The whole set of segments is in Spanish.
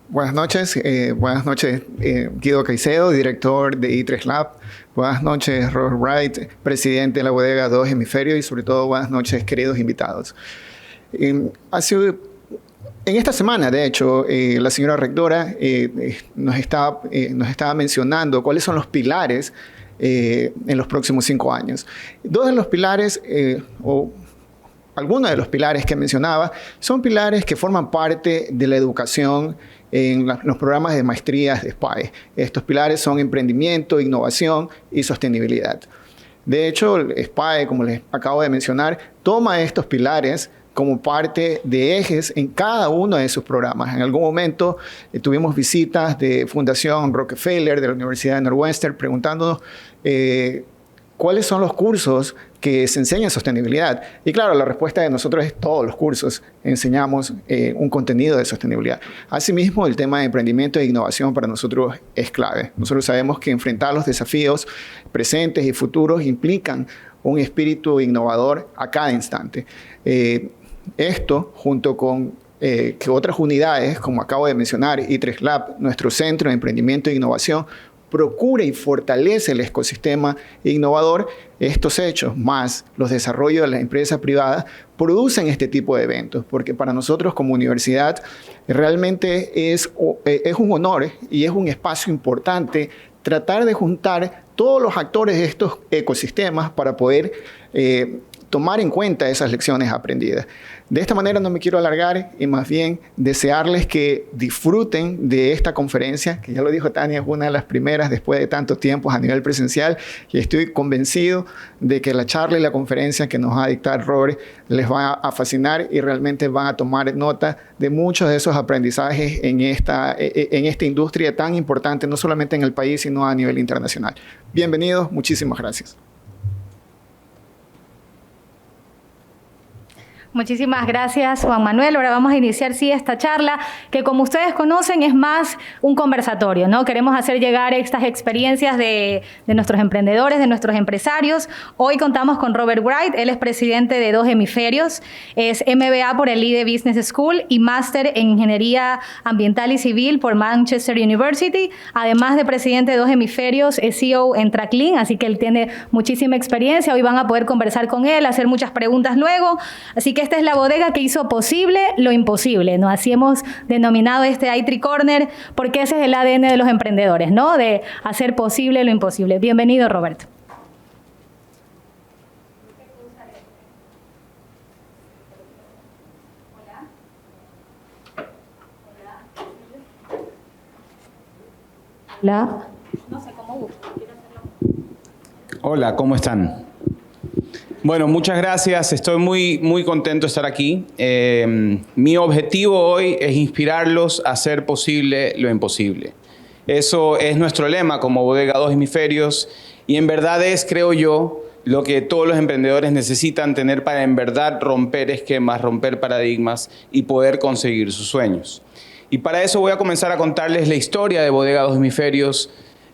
Buenas noches Guido Caicedo, director de I3 Lab. Buenas noches Robert Wright, presidente de la bodega Dos Hemisferios, y sobre todo buenas noches queridos invitados. En esta semana, de hecho, la señora rectora nos estaba mencionando cuáles son los pilares en los próximos 5 años. Dos de los pilares, algunos de los pilares que mencionaba, son pilares que forman parte de la educación en los programas de maestrías de SPAE. Estos pilares son emprendimiento, innovación y sostenibilidad. De hecho, el SPAE, como les acabo de mencionar, toma estos pilares como parte de ejes en cada uno de sus programas. En algún momento tuvimos visitas de Fundación Rockefeller, de la Universidad de Northwestern, preguntándonos cuáles son los cursos que se enseñan sostenibilidad. Y claro, la respuesta de nosotros es todos los cursos enseñamos un contenido de sostenibilidad. Asimismo, el tema de emprendimiento e innovación para nosotros es clave. Nosotros sabemos que enfrentar los desafíos presentes y futuros implican un espíritu innovador a cada instante. Esto, junto con que otras unidades, como acabo de mencionar, I3 Lab, nuestro centro de emprendimiento e innovación, procura y fortalece el ecosistema innovador. Estos hechos, más los desarrollos de las empresas privadas, producen este tipo de eventos, porque para nosotros como universidad realmente es un honor y es un espacio importante tratar de juntar todos los actores de estos ecosistemas para poder tomar en cuenta esas lecciones aprendidas. De esta manera no me quiero alargar y más bien desearles que disfruten de esta conferencia, que ya lo dijo Tania, es una de las primeras después de tantos tiempos a nivel presencial, y estoy convencido de que la charla y la conferencia que nos va a dictar Robert les va a fascinar y realmente van a tomar nota de muchos de esos aprendizajes en esta industria tan importante, no solamente en el país, sino a nivel internacional. Bienvenidos, muchísimas gracias. Muchísimas gracias, Juan Manuel. Ahora vamos a iniciar, esta charla, que como ustedes conocen es más un conversatorio, ¿no? Queremos hacer llegar estas experiencias de nuestros emprendedores, de nuestros empresarios. Hoy contamos con Robert Wright, él es presidente de Dos Hemisferios, es MBA por el Leeds Business School y máster en Ingeniería Ambiental y Civil por Manchester University. Además de presidente de Dos Hemisferios, es CEO en Traclean, así que él tiene muchísima experiencia. Hoy van a poder conversar con él, hacer muchas preguntas luego. Así que esta es la bodega que hizo posible lo imposible, ¿no? Así hemos denominado este i3 Corner, porque ese es el ADN de los emprendedores, ¿no? De hacer posible lo imposible. Bienvenido, Roberto. Hola. No sé cómo gusta. Hola, ¿cómo están? Bueno, muchas gracias. Estoy muy contento de estar aquí. Mi objetivo hoy es inspirarlos a hacer posible lo imposible. Eso es nuestro lema como Bodega Dos Hemisferios y en verdad es, creo yo, lo que todos los emprendedores necesitan tener para en verdad romper esquemas, romper paradigmas y poder conseguir sus sueños. Y para eso voy a comenzar a contarles la historia de Bodega Dos Hemisferios,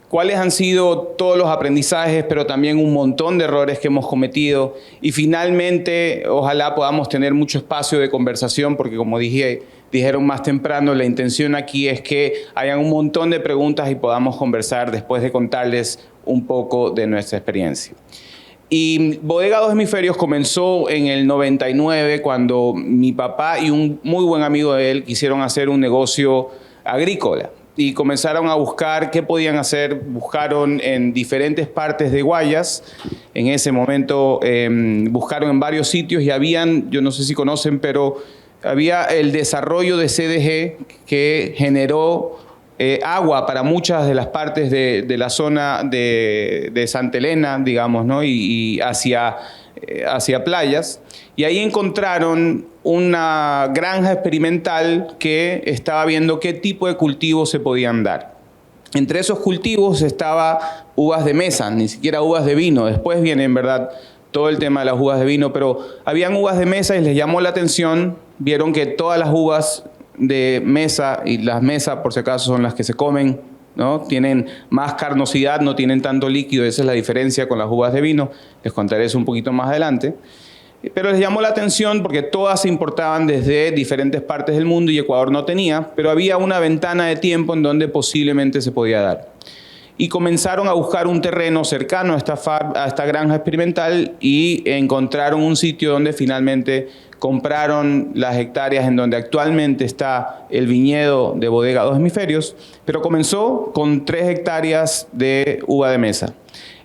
cuáles han sido todos los aprendizajes, pero también un montón de errores que hemos cometido. Y finalmente, ojalá podamos tener mucho espacio de conversación, porque como dijeron más temprano, la intención aquí es que hayan un montón de preguntas y podamos conversar después de contarles un poco de nuestra experiencia. Y Bodega Dos Hemisferios comenzó en el 99, cuando mi papá y un muy buen amigo de él quisieron hacer un negocio agrícola. Y comenzaron a buscar qué podían hacer. Buscaron en diferentes partes de Guayas. En ese momento buscaron en varios sitios y habían, yo no sé si conocen, pero había el desarrollo de CDG que generó agua para muchas de las partes de la zona de Santa Elena, digamos, ¿no? y hacia playas. Y ahí encontraron una granja experimental que estaba viendo qué tipo de cultivos se podían dar. Entre esos cultivos estaba uvas de mesa, ni siquiera uvas de vino. Después viene, en verdad, todo el tema de las uvas de vino, pero habían uvas de mesa y les llamó la atención. Vieron que todas las uvas de mesa, y las mesas, por si acaso, son las que se comen, ¿no? Tienen más carnosidad, no tienen tanto líquido. Esa es la diferencia con las uvas de vino. Les contaré eso un poquito más adelante. pero les llamó la atención porque todas se importaban desde diferentes partes del mundo y Ecuador no tenía, pero había una ventana de tiempo en donde posiblemente se podía dar. Y comenzaron a buscar un terreno cercano a esta granja experimental y encontraron un sitio donde finalmente compraron las hectáreas en donde actualmente está el viñedo de Bodega Dos Hemisferios, pero comenzó con 3 hectáreas de uva de mesa.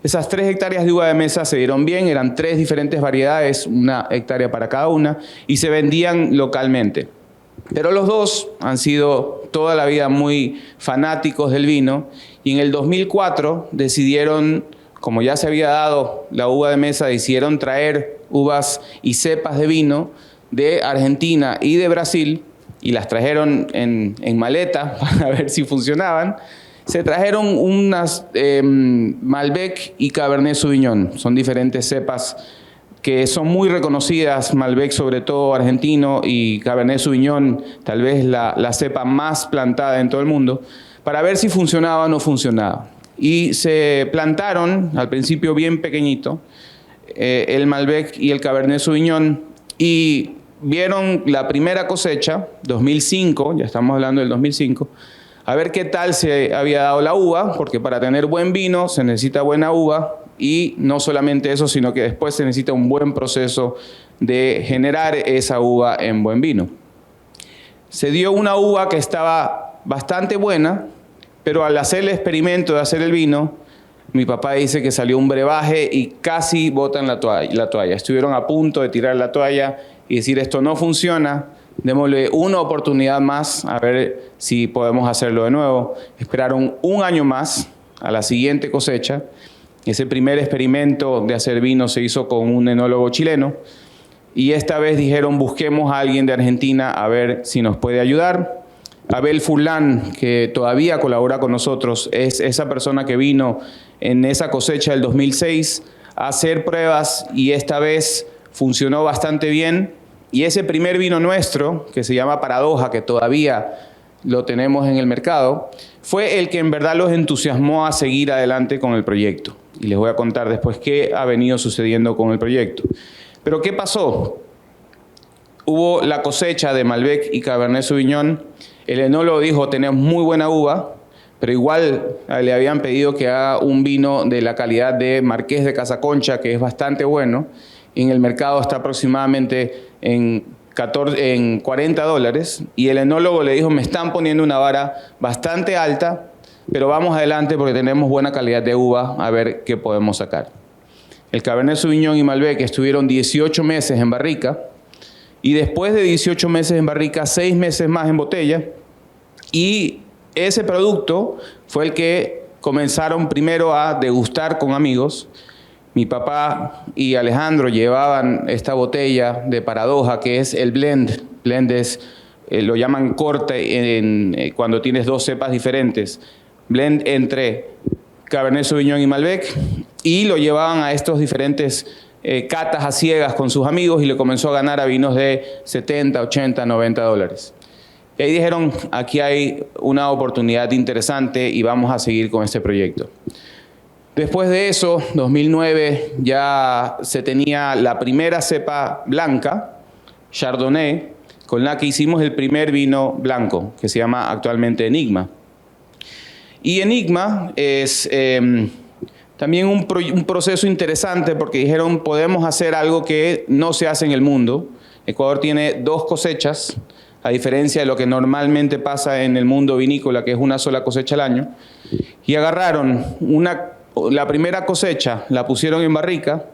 Esas 3 hectáreas de uva de mesa se dieron bien, eran 3 diferentes variedades, 1 hectárea para cada una, y se vendían localmente. Pero los dos han sido toda la vida muy fanáticos del vino, y en el 2004 decidieron, como ya se había dado la uva de mesa, decidieron traer uvas y cepas de vino de Argentina y de Brasil, y las trajeron en maleta para ver si funcionaban. Se trajeron unas Malbec y Cabernet Sauvignon. Son diferentes cepas que son muy reconocidas, Malbec sobre todo argentino y Cabernet Sauvignon tal vez la cepa más plantada en todo el mundo, para ver si funcionaba o no funcionaba. Y se plantaron, al principio bien pequeñito, el Malbec y el Cabernet Sauvignon, y vieron la primera cosecha, 2005, ya estamos hablando del 2005, a ver qué tal se había dado la uva, porque para tener buen vino se necesita buena uva, y no solamente eso, sino que después se necesita un buen proceso de generar esa uva en buen vino. Se dio una uva que estaba bastante buena, pero al hacer el experimento de hacer el vino, mi papá dice que salió un brebaje y casi botan la toalla. Estuvieron a punto de tirar la toalla y decir, esto no funciona, démosle una oportunidad más a ver si podemos hacerlo de nuevo. Esperaron 1 año más a la siguiente cosecha. Ese primer experimento de hacer vino se hizo con un enólogo chileno, y esta vez dijeron, busquemos a alguien de Argentina a ver si nos puede ayudar. Abel Furlan, que todavía colabora con nosotros, es esa persona que vino en esa cosecha del 2006 a hacer pruebas, y esta vez funcionó bastante bien. Y ese primer vino nuestro, que se llama Paradoja, que todavía lo tenemos en el mercado, fue el que en verdad los entusiasmó a seguir adelante con el proyecto. Y les voy a contar después qué ha venido sucediendo con el proyecto. Pero ¿qué pasó? Hubo la cosecha de Malbec y Cabernet Sauvignon. El enólogo dijo, tenemos muy buena uva, pero igual le habían pedido que haga un vino de la calidad de Marqués de Casaconcha, que es bastante bueno. En el mercado está aproximadamente en $40, y el enólogo le dijo, me están poniendo una vara bastante alta, pero vamos adelante porque tenemos buena calidad de uva, a ver qué podemos sacar. El Cabernet Sauvignon y Malbec estuvieron 18 meses en barrica, y después de 18 meses en barrica, 6 meses más en botella, y ese producto fue el que comenzaron primero a degustar con amigos. Mi papá y Alejandro llevaban esta botella de Paradoja, que es el blend. Blend es, lo llaman corte cuando tienes 2 cepas diferentes. Blend entre Cabernet Sauvignon y Malbec, y lo llevaban a estos diferentes catas a ciegas con sus amigos, y le comenzó a ganar a vinos de $70, $80, $90. Y ahí dijeron, aquí hay una oportunidad interesante y vamos a seguir con este proyecto. Después de eso, 2009, ya se tenía la primera cepa blanca, Chardonnay, con la que hicimos el primer vino blanco, que se llama actualmente Enigma. Y Enigma es también un proceso interesante, porque dijeron, podemos hacer algo que no se hace en el mundo. Ecuador tiene 2 cosechas, a diferencia de lo que normalmente pasa en el mundo vinícola, que es una sola cosecha al año. Y agarraron la primera cosecha, la pusieron en barrica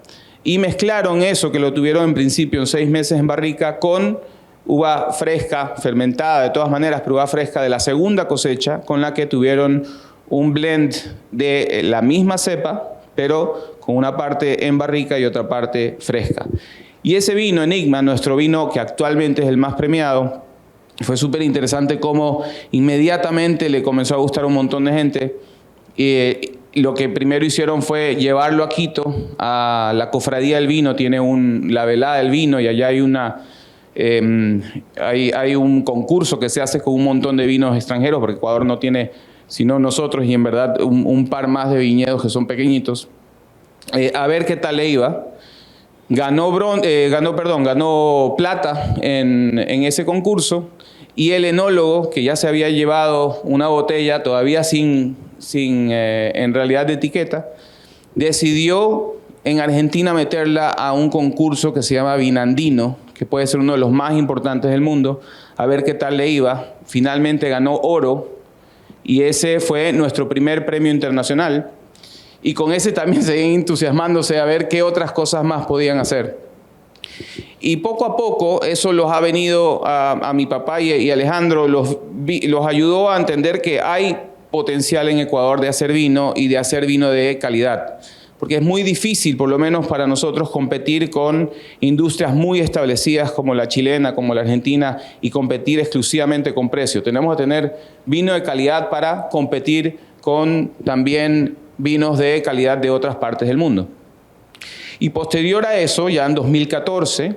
y mezclaron eso, que lo tuvieron en principio en 6 meses en barrica, con uva fresca, fermentada de todas maneras, pero uva fresca de la segunda cosecha, con la que tuvieron un blend de la misma cepa, pero con una parte en barrica y otra parte fresca. Y ese vino, Enigma, nuestro vino que actualmente es el más premiado, fue súper interesante cómo inmediatamente le comenzó a gustar a un montón de gente. Lo que primero hicieron fue llevarlo a Quito, a la Cofradía del Vino, tiene la velada del vino, y allá hay un concurso que se hace con un montón de vinos extranjeros, porque Ecuador no tiene, sino nosotros, y en verdad un par más de viñedos que son pequeñitos, a ver qué tal le iba. ganó plata en ese concurso, y el enólogo, que ya se había llevado una botella todavía sin en realidad de etiqueta, decidió en Argentina meterla a un concurso que se llama Vinandino, que puede ser uno de los más importantes del mundo, a ver qué tal le iba. Finalmente ganó oro, y ese fue nuestro primer premio internacional. Y con ese también seguían entusiasmándose a ver qué otras cosas más podían hacer. Y poco a poco eso los ha venido a mi papá y Alejandro, los ayudó a entender que hay potencial en Ecuador de hacer vino, y de hacer vino de calidad. Porque es muy difícil, por lo menos para nosotros, competir con industrias muy establecidas como la chilena, como la argentina, y competir exclusivamente con precio. Tenemos que tener vino de calidad para competir con también vinos de calidad de otras partes del mundo. Y posterior a eso, ya en 2014,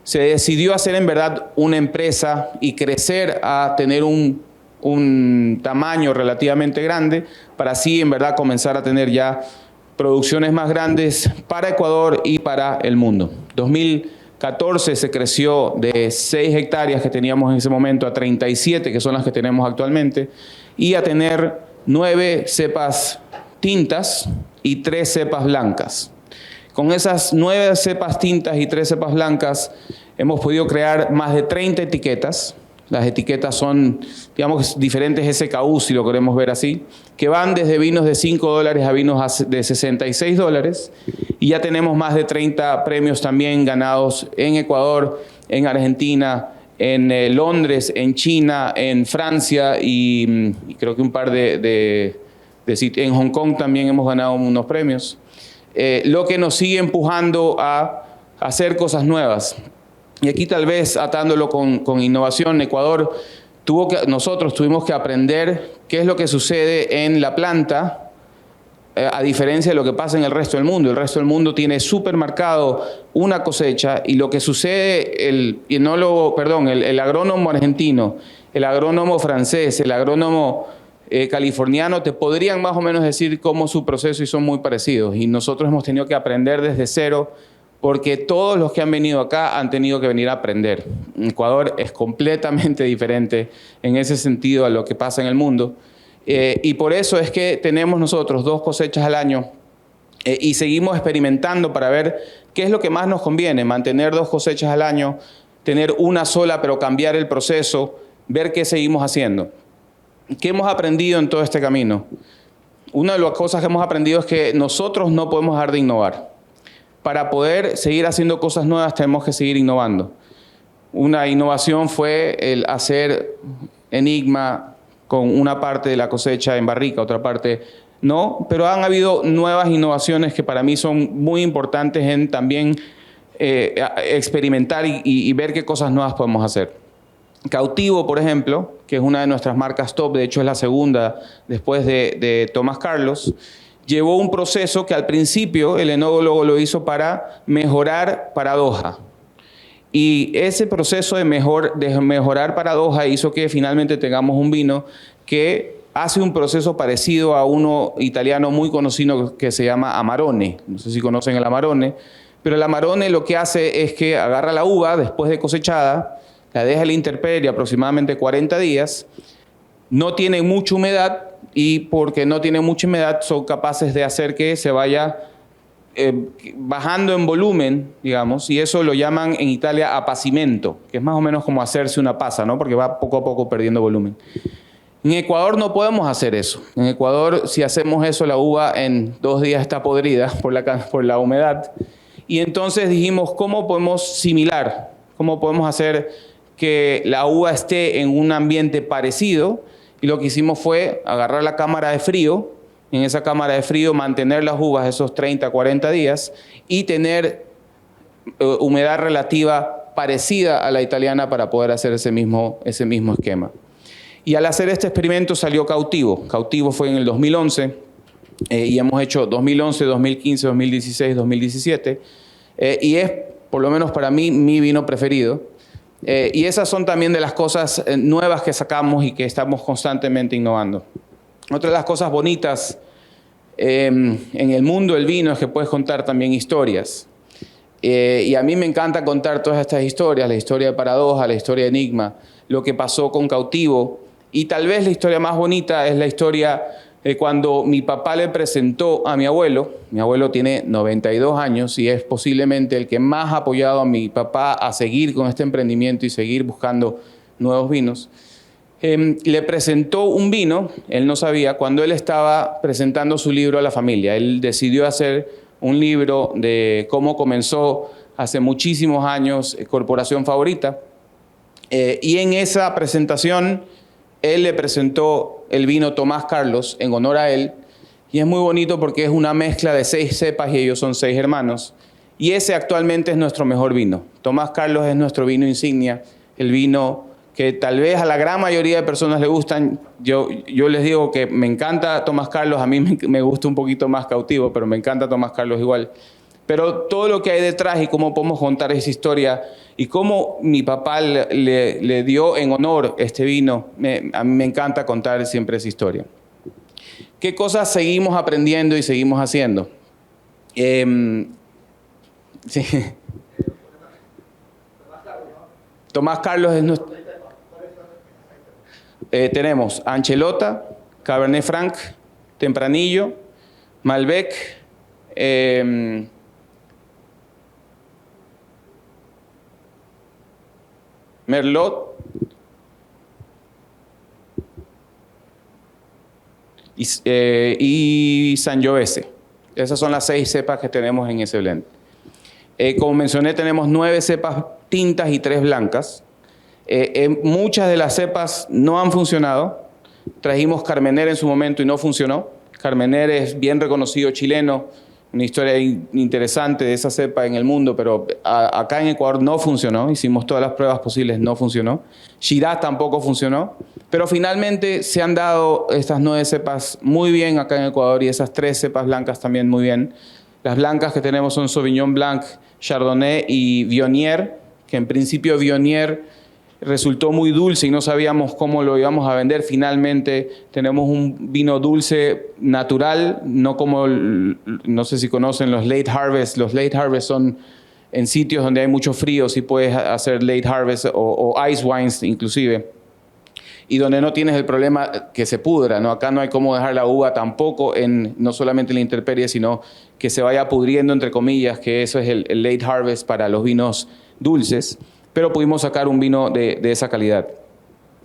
se decidió hacer en verdad una empresa y crecer a tener un tamaño relativamente grande, para así en verdad comenzar a tener ya producciones más grandes para Ecuador y para el mundo. 2014 se creció de 6 hectáreas que teníamos en ese momento a 37, que son las que tenemos actualmente, y a tener 9 cepas tintas y 3 cepas blancas. Con esas 9 cepas tintas y 3 cepas blancas hemos podido crear más de 30 etiquetas. Las etiquetas son, digamos, diferentes SKU, si lo queremos ver así, que van desde vinos de $5 a vinos de $66, y ya tenemos más de 30 premios también ganados en Ecuador, en Argentina, en Londres, en China, en Francia, y creo que un par en Hong Kong también hemos ganado unos premios, lo que nos sigue empujando a hacer cosas nuevas. Y aquí tal vez atándolo con innovación, Ecuador nosotros tuvimos que aprender qué es lo que sucede en la planta, a diferencia de lo que pasa en el resto del mundo. El resto del mundo tiene súper marcado una cosecha, y lo que sucede, el agrónomo argentino, el agrónomo francés, el agrónomo californiano, te podrían más o menos decir cómo es su proceso, y son muy parecidos. Y nosotros hemos tenido que aprender desde cero, porque todos los que han venido acá han tenido que venir a aprender. Ecuador es completamente diferente en ese sentido a lo que pasa en el mundo. Y por eso es que tenemos nosotros 2 cosechas al año, y seguimos experimentando para ver qué es lo que más nos conviene: mantener 2 cosechas al año, tener una sola pero cambiar el proceso, ver qué seguimos haciendo. ¿Qué hemos aprendido en todo este camino? Una de las cosas que hemos aprendido es que nosotros no podemos dejar de innovar. Para poder seguir haciendo cosas nuevas tenemos que seguir innovando. Una innovación fue el hacer Enigma con una parte de la cosecha en barrica, otra parte no, pero han habido nuevas innovaciones que para mí son muy importantes en también experimentar y ver qué cosas nuevas podemos hacer. Cautivo, por ejemplo, que es una de nuestras marcas top, de hecho es la segunda después de Tomás Carlos, llevó un proceso que al principio el enólogo lo hizo para mejorar paradoja. Y ese proceso de mejorar paradoja hizo que finalmente tengamos un vino que hace un proceso parecido a uno italiano muy conocido que se llama Amarone. No sé si conocen el Amarone, pero el Amarone lo que hace es que agarra la uva después de cosechada, la deja en la intemperie aproximadamente 40 días, no tiene mucha humedad, y porque no tiene mucha humedad son capaces de hacer que se vaya bajando en volumen, digamos, y eso lo llaman en Italia apacimento, que es más o menos como hacerse una pasa, ¿no? Porque va poco a poco perdiendo volumen. En Ecuador no podemos hacer eso. En Ecuador, si hacemos eso, la uva en 2 días está podrida por la humedad. Y entonces dijimos, ¿cómo podemos similar? ¿Cómo podemos hacer que la uva esté en un ambiente parecido? Y lo que hicimos fue agarrar la cámara de frío, en esa cámara de frío mantener las uvas esos 30, 40 días y tener humedad relativa parecida a la italiana para poder hacer ese mismo esquema. Y al hacer este experimento salió Cautivo. Cautivo fue en el 2011 y hemos hecho 2011, 2015, 2016, 2017 y es, por lo menos para mí, mi vino preferido. Y esas son también de las cosas nuevas que sacamos y que estamos constantemente innovando. Otra de las cosas bonitas en el mundo del vino es que puedes contar también historias. Y a mí me encanta contar todas estas historias, la historia de Paradoja, la historia de Enigma, lo que pasó con Cautivo. Y tal vez la historia más bonita es la historia de cuando mi papá le presentó a mi abuelo. Mi abuelo tiene 92 años y es posiblemente el que más ha apoyado a mi papá a seguir con este emprendimiento y seguir buscando nuevos vinos. Le presentó un vino, él no sabía, cuando él estaba presentando su libro a la familia. Él decidió hacer un libro de cómo comenzó hace muchísimos años Corporación Favorita. Y en esa presentación, él le presentó el vino Tomás Carlos en honor a él. Y es muy bonito porque es una mezcla de 6 cepas y ellos son 6 hermanos. Y ese actualmente es nuestro mejor vino. Tomás Carlos es nuestro vino insignia, el vino que tal vez a la gran mayoría de personas le gustan. Yo les digo que me encanta Tomás Carlos, a mí me gusta un poquito más Cautivo, pero me encanta Tomás Carlos igual. Pero todo lo que hay detrás y cómo podemos contar esa historia y cómo mi papá le dio en honor este vino, a mí me encanta contar siempre esa historia. ¿Qué cosas seguimos aprendiendo y seguimos haciendo? Sí. Tomás Carlos es nuestro... tenemos Anchelota, Cabernet Franc, Tempranillo, Malbec, Merlot y Sangiovese. Esas son las 6 cepas que tenemos en ese blend. Como mencioné, tenemos 9 cepas tintas y 3 blancas. Muchas de las cepas no han funcionado. Trajimos Carmener en su momento y no funcionó. Carmener es bien reconocido chileno, una historia interesante de esa cepa en el mundo, pero acá en Ecuador no funcionó. Hicimos todas las pruebas posibles, no funcionó. Shiraz tampoco funcionó, pero finalmente se han dado estas 9 cepas muy bien acá en Ecuador y esas 3 cepas blancas también muy bien. Las blancas que tenemos son Sauvignon Blanc, Chardonnay y Viognier, que en principio Viognier resultó muy dulce y no sabíamos cómo lo íbamos a vender. Finalmente tenemos un vino dulce natural, no como, no sé si conocen los late harvest. Los late harvest son en sitios donde hay mucho frío, sí puedes hacer late harvest o ice wines inclusive. Y donde no tienes el problema que se pudra, ¿no? Acá no hay cómo dejar la uva tampoco, no solamente en la intemperie, sino que se vaya pudriendo, entre comillas, que eso es el late harvest para los vinos dulces. Pero pudimos sacar un vino de esa calidad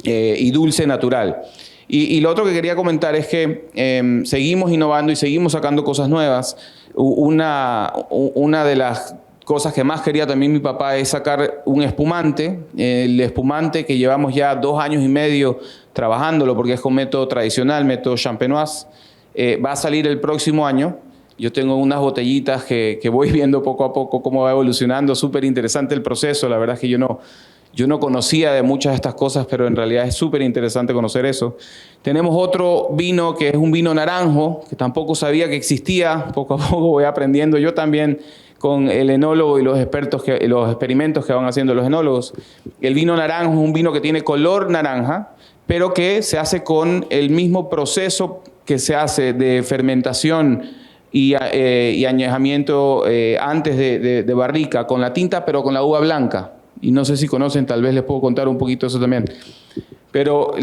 y dulce natural. Y lo otro que quería comentar es que seguimos innovando y seguimos sacando cosas nuevas. Una de las cosas que más quería también mi papá es sacar un espumante. El espumante que llevamos ya 2 años y medio trabajándolo porque es con método tradicional, método champenoise. Va a salir el próximo año. Yo tengo unas botellitas que voy viendo poco a poco cómo va evolucionando. Súper interesante el proceso. La verdad es que yo no conocía de muchas de estas cosas, pero en realidad es súper interesante conocer eso. Tenemos otro vino que es un vino naranjo, que tampoco sabía que existía. Poco a poco voy aprendiendo yo también con el enólogo y los experimentos que van haciendo los enólogos. El vino naranjo es un vino que tiene color naranja, pero que se hace con el mismo proceso que se hace de fermentación y añejamiento antes de barrica, con la tinta, pero con la uva blanca. Y no sé si conocen, tal vez les puedo contar un poquito eso también. Pero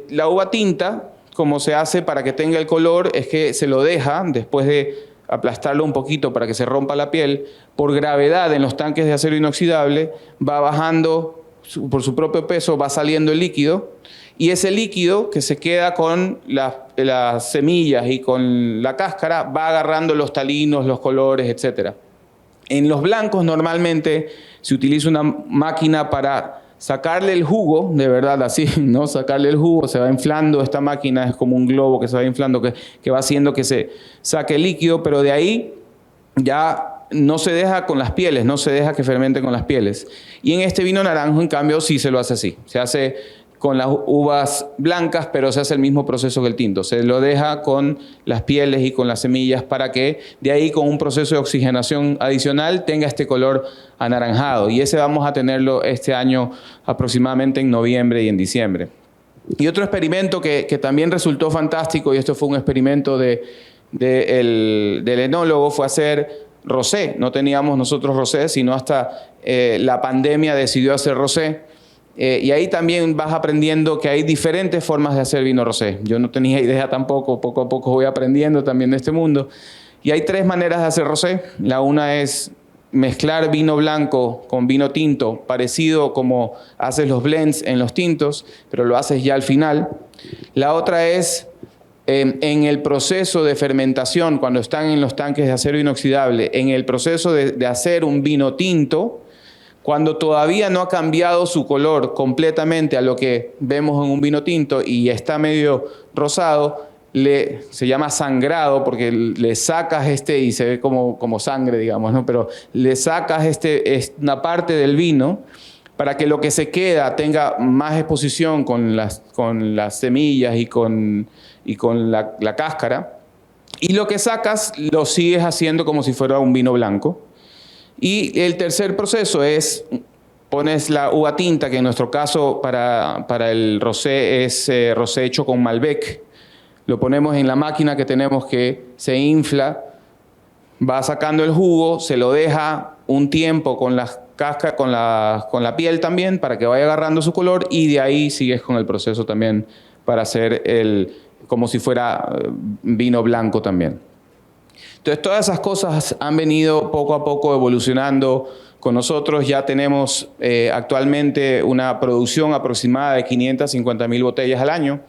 la uva tinta, como se hace para que tenga el color, es que se lo deja, después de aplastarlo un poquito para que se rompa la piel, por gravedad en los tanques de acero inoxidable, va bajando por su propio peso, va saliendo el líquido, y ese líquido que se queda con las semillas y con la cáscara va agarrando los taninos, los colores, etc. En los blancos normalmente se utiliza una máquina para sacarle el jugo, de verdad así, ¿no? Sacarle el jugo, se va inflando, esta máquina es como un globo que se va inflando, que va haciendo que se saque el líquido, pero de ahí ya no se deja con las pieles, no se deja que fermente con las pieles. Y en este vino naranjo, en cambio, sí se lo hace así, se hace con las uvas blancas, pero se hace el mismo proceso que el tinto. Se lo deja con las pieles y con las semillas para que de ahí, con un proceso de oxigenación adicional, tenga este color anaranjado. Y ese vamos a tenerlo este año aproximadamente en noviembre y en diciembre. Y otro experimento que también resultó fantástico, y esto fue un experimento del enólogo, fue hacer rosé. No teníamos nosotros rosé, sino hasta la pandemia decidió hacer rosé. Y ahí también vas aprendiendo que hay diferentes formas de hacer vino rosé. Yo no tenía idea tampoco, poco a poco voy aprendiendo también de este mundo. Y hay 3 maneras de hacer rosé. La una es mezclar vino blanco con vino tinto, parecido como haces los blends en los tintos, pero lo haces ya al final. La otra es en el proceso de fermentación, cuando están en los tanques de acero inoxidable, en el proceso de hacer un vino tinto, cuando todavía no ha cambiado su color completamente a lo que vemos en un vino tinto y está medio rosado, se llama sangrado porque le sacas y se ve como sangre, digamos, ¿no? Pero le sacas una parte del vino para que lo que se queda tenga más exposición con las semillas y con la cáscara. Y lo que sacas lo sigues haciendo como si fuera un vino blanco. Y el tercer proceso es, pones la uva tinta, que en nuestro caso para el rosé es rosé hecho con Malbec. Lo ponemos en la máquina que tenemos que se infla, va sacando el jugo, se lo deja un tiempo con las cáscaras, con la piel también, para que vaya agarrando su color, y de ahí sigues con el proceso también para hacer como si fuera vino blanco también. Entonces, todas esas cosas han venido poco a poco evolucionando con nosotros. Ya tenemos actualmente una producción aproximada de 550,000 botellas al año.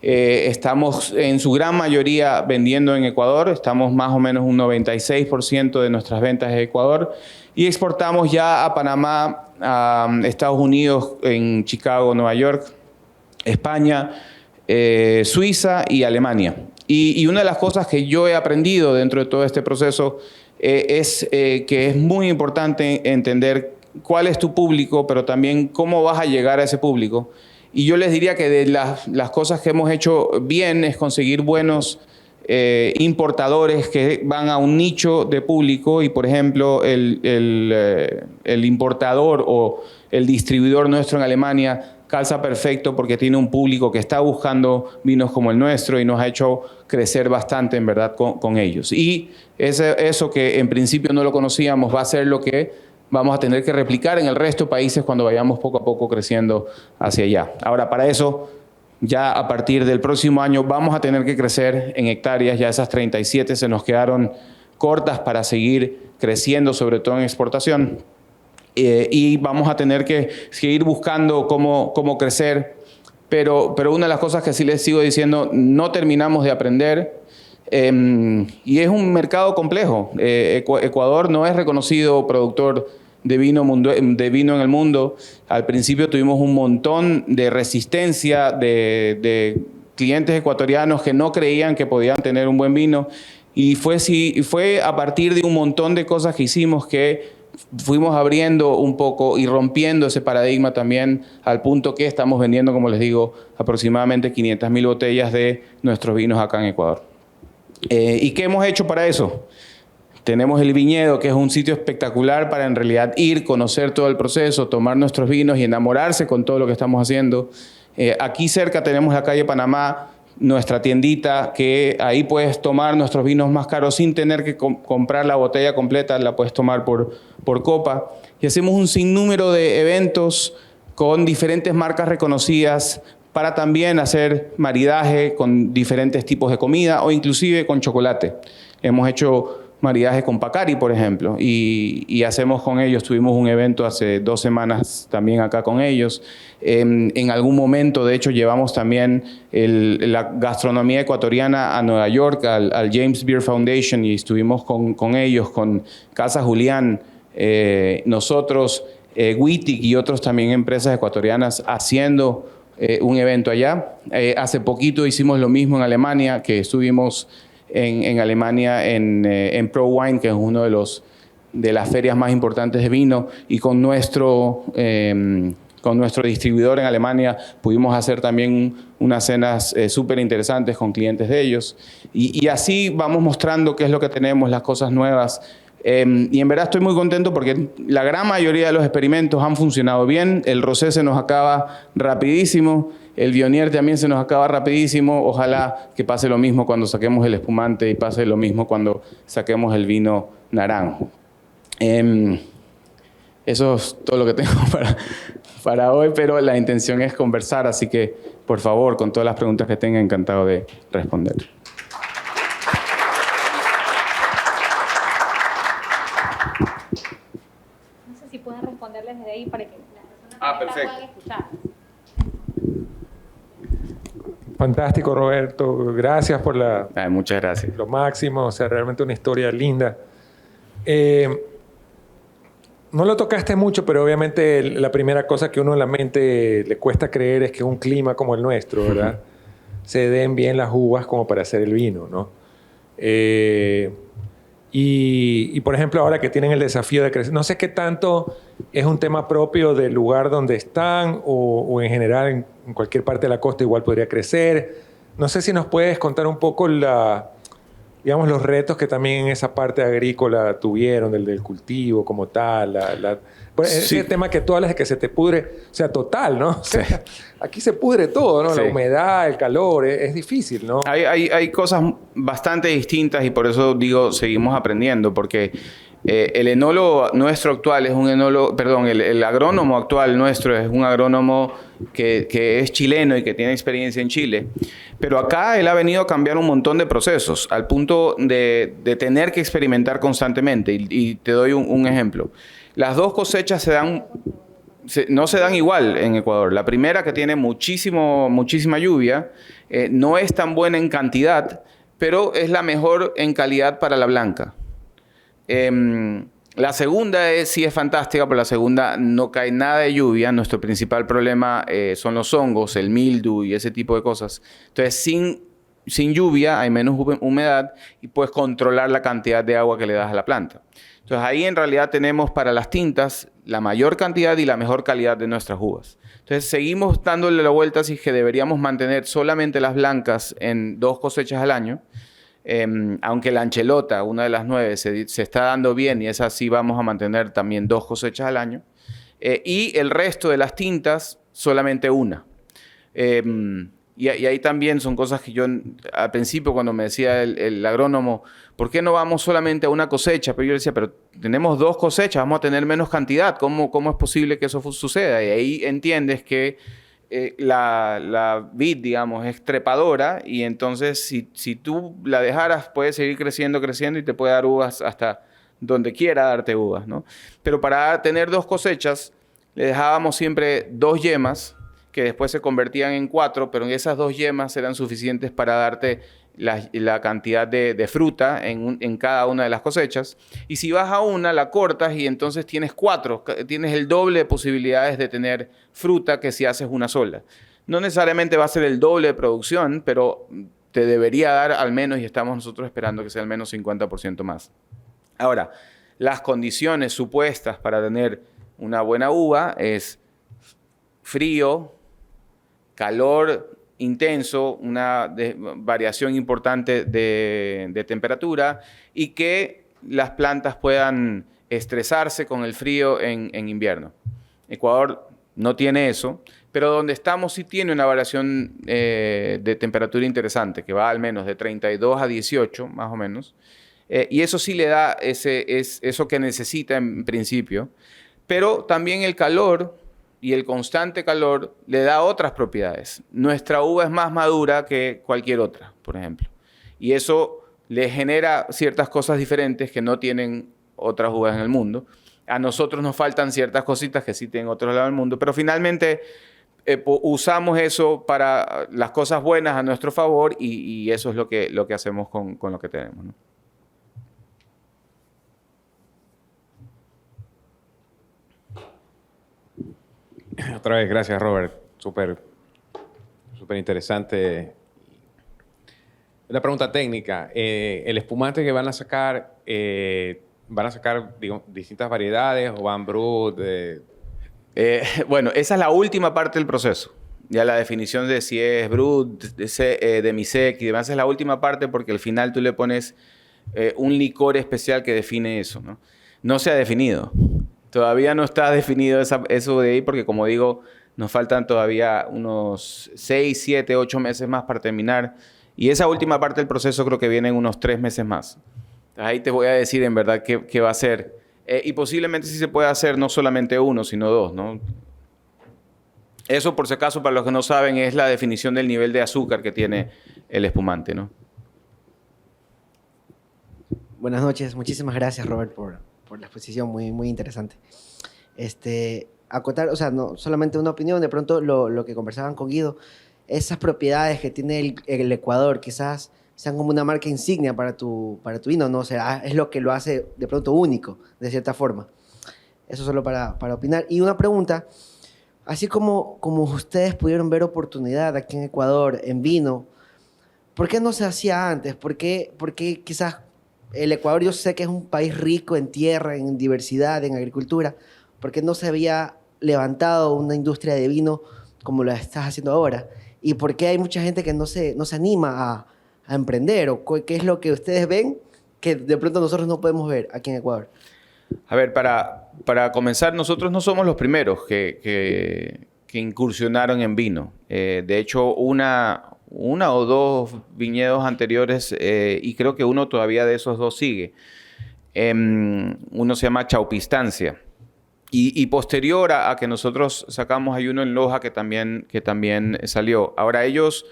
Estamos en su gran mayoría vendiendo en Ecuador. Estamos más o menos un 96% de nuestras ventas en Ecuador. Y exportamos ya a Panamá, a Estados Unidos, en Chicago, Nueva York, España, Suiza y Alemania. Y una de las cosas que yo he aprendido dentro de todo este proceso es que es muy importante entender cuál es tu público, pero también cómo vas a llegar a ese público. Y yo les diría que de las cosas que hemos hecho bien es conseguir buenos importadores que van a un nicho de público y, por ejemplo, el importador o el distribuidor nuestro en Alemania calza perfecto porque tiene un público que está buscando vinos como el nuestro y nos ha hecho crecer bastante, en verdad, con ellos. Y eso que en principio no lo conocíamos va a ser lo que vamos a tener que replicar en el resto de países cuando vayamos poco a poco creciendo hacia allá. Ahora, para eso, ya a partir del próximo año vamos a tener que crecer en hectáreas. Ya esas 37 se nos quedaron cortas para seguir creciendo, sobre todo en exportación. Y vamos a tener que seguir buscando cómo crecer. Pero una de las cosas que sí les sigo diciendo, no terminamos de aprender. Y es un mercado complejo. Ecuador no es reconocido productor de vino en el mundo. Al principio tuvimos un montón de resistencia de clientes ecuatorianos que no creían que podían tener un buen vino. Y fue a partir de un montón de cosas que hicimos que fuimos abriendo un poco y rompiendo ese paradigma también al punto que estamos vendiendo, como les digo, aproximadamente 500,000 botellas de nuestros vinos acá en Ecuador. ¿Y qué hemos hecho para eso? Tenemos el viñedo, que es un sitio espectacular para en realidad ir, conocer todo el proceso, tomar nuestros vinos y enamorarse con todo lo que estamos haciendo. Aquí cerca tenemos la calle Panamá, nuestra tiendita, que ahí puedes tomar nuestros vinos más caros sin tener que comprar la botella completa, la puedes tomar por copa. Y hacemos un sinnúmero de eventos con diferentes marcas reconocidas para también hacer maridaje con diferentes tipos de comida o inclusive con chocolate. Hemos hecho maridaje con Pacari, por ejemplo, y hacemos con ellos. Tuvimos un evento hace 2 semanas también acá con ellos. En algún momento, de hecho, llevamos también la gastronomía ecuatoriana a Nueva York, al James Beard Foundation, y estuvimos con ellos, con Casa Julián, nosotros, Wittig y otros también empresas ecuatorianas haciendo un evento allá. Hace poquito hicimos lo mismo en Alemania, que estuvimos en Alemania en Pro Wine, que es uno de las ferias más importantes de vino, y con nuestro distribuidor en Alemania pudimos hacer también unas cenas súper interesantes con clientes de ellos. Y así vamos mostrando qué es lo que tenemos, las cosas nuevas. Y en verdad estoy muy contento porque la gran mayoría de los experimentos han funcionado bien. El rosé se nos acaba rapidísimo El Viognier también se nos acaba rapidísimo. Ojalá que pase lo mismo cuando saquemos el espumante y pase lo mismo cuando saquemos el vino naranjo. Eso es todo lo que tengo para hoy, pero la intención es conversar, así que, por favor, con todas las preguntas que tenga, encantado de responder. No sé si pueden responderles desde ahí para que las personas puedan escuchar. Fantástico, Roberto. Gracias por Muchas gracias. lo máximo. O sea, realmente una historia linda. No lo tocaste mucho, pero obviamente la primera cosa que uno en la mente le cuesta creer es que un clima como el nuestro, ¿verdad? Se den bien las uvas como para hacer el vino, ¿no? Y, por ejemplo, ahora que tienen el desafío de crecer, no sé qué tanto es un tema propio del lugar donde están o en general en cualquier parte de la costa igual podría crecer. No sé si nos puedes contar un poco digamos, los retos que también en esa parte agrícola tuvieron, del cultivo como tal. Sí. Ese tema que tú hablas de que se te pudre, o sea, total, ¿no? O sea, aquí se pudre todo, ¿no? Sí. La humedad, el calor, es difícil, ¿no? Hay cosas bastante distintas y por eso digo, seguimos aprendiendo, porque el enólogo nuestro actual es un enólogo, perdón, el agrónomo actual nuestro es un agrónomo que es chileno y que tiene experiencia en Chile. Pero acá él ha venido a cambiar un montón de procesos al punto de tener que experimentar constantemente. Y te doy un ejemplo. Las dos cosechas no se dan igual en Ecuador. La primera, que tiene muchísima lluvia, no es tan buena en cantidad, pero es la mejor en calidad para la blanca. La segunda sí es fantástica, pero la segunda no cae nada de lluvia. Nuestro principal problema son los hongos, el mildew y ese tipo de cosas. Entonces, sin lluvia hay menos humedad y puedes controlar la cantidad de agua que le das a la planta. Entonces, ahí en realidad tenemos para las tintas la mayor cantidad y la mejor calidad de nuestras uvas. Entonces, seguimos dándole la vuelta, así que deberíamos mantener solamente las blancas en 2 cosechas al año. Aunque la anchelota, una de las 9, se está dando bien y esa sí vamos a mantener también 2 cosechas al año. Y el resto de las tintas, solamente una. Y ahí también son cosas que yo al principio cuando me decía el agrónomo, ¿por qué no vamos solamente a una cosecha? Pero yo decía, pero tenemos 2 cosechas, vamos a tener menos cantidad. ¿Cómo es posible que eso suceda? Y ahí entiendes que la vid, digamos, es trepadora y entonces si tú la dejaras puede seguir creciendo y te puede dar uvas hasta donde quiera darte uvas, ¿no? Pero para tener 2 cosechas le dejábamos siempre 2 yemas que después se convertían en 4, pero esas 2 yemas eran suficientes para darte la cantidad de fruta en cada una de las cosechas. Y si vas a una, la cortas y entonces tienes 4. Tienes el doble de posibilidades de tener fruta que si haces una sola. No necesariamente va a ser el doble de producción, pero te debería dar al menos, y estamos nosotros esperando que sea al menos 50% más. Ahora, las condiciones supuestas para tener una buena uva es frío, calor intenso, una variación importante de temperatura y que las plantas puedan estresarse con el frío en invierno. Ecuador no tiene eso, pero donde estamos sí tiene una variación de temperatura interesante, que va al menos de 32 a 18, más o menos. Y eso sí le da eso que necesita en principio. Pero también el calor y el constante calor le da otras propiedades. Nuestra uva es más madura que cualquier otra, por ejemplo. Y eso le genera ciertas cosas diferentes que no tienen otras uvas en el mundo. A nosotros nos faltan ciertas cositas que sí tienen otros lados del mundo, pero finalmente usamos eso para las cosas buenas a nuestro favor y eso es lo que hacemos con lo que tenemos, ¿no? Otra vez, gracias, Robert. Súper interesante. Una pregunta técnica. ¿El espumante que van a sacar, digamos, distintas variedades o van brut? Bueno, esa es la última parte del proceso. Ya la definición de si es brut, demi-sec y demás es la última parte porque al final tú le pones un licor especial que define eso, ¿no? No se ha definido. Todavía no está definido eso de ahí porque, como digo, Nos faltan todavía unos 6, 7, 8 meses más para terminar. Y esa última parte del proceso creo que viene en unos 3 meses más. Ahí te voy a decir en verdad qué va a ser. Y posiblemente sí se pueda hacer no solamente uno, sino dos, ¿no? Eso, por si acaso, para los que no saben, es la definición del nivel de azúcar que tiene el espumante, ¿no? Buenas noches. Muchísimas gracias, Robert, por la exposición. Muy, muy interesante. Acotar, o sea, no solamente una opinión, de pronto lo que conversaban con Guido, esas propiedades que tiene el Ecuador quizás sean como una marca insignia para tu vino, ¿no? O sea, es lo que lo hace de pronto único, de cierta forma. Eso solo para opinar. Y una pregunta, así como ustedes pudieron ver oportunidad aquí en Ecuador en vino, ¿por qué no se hacía antes? ¿Por qué quizás el Ecuador, yo sé que es un país rico en tierra, en diversidad, en agricultura, ¿por qué no se había levantado una industria de vino como la estás haciendo ahora? ¿Y por qué hay mucha gente que no se anima a emprender? ¿O qué es lo que ustedes ven que de pronto nosotros no podemos ver aquí en Ecuador? A ver, para comenzar, nosotros no somos los primeros que incursionaron en vino. De hecho, una o dos viñedos anteriores, y creo que uno todavía de esos dos sigue. Uno se llama Chaupistancia. Y posterior a que nosotros sacamos, hay uno en Loja que también salió. Ahora, ellos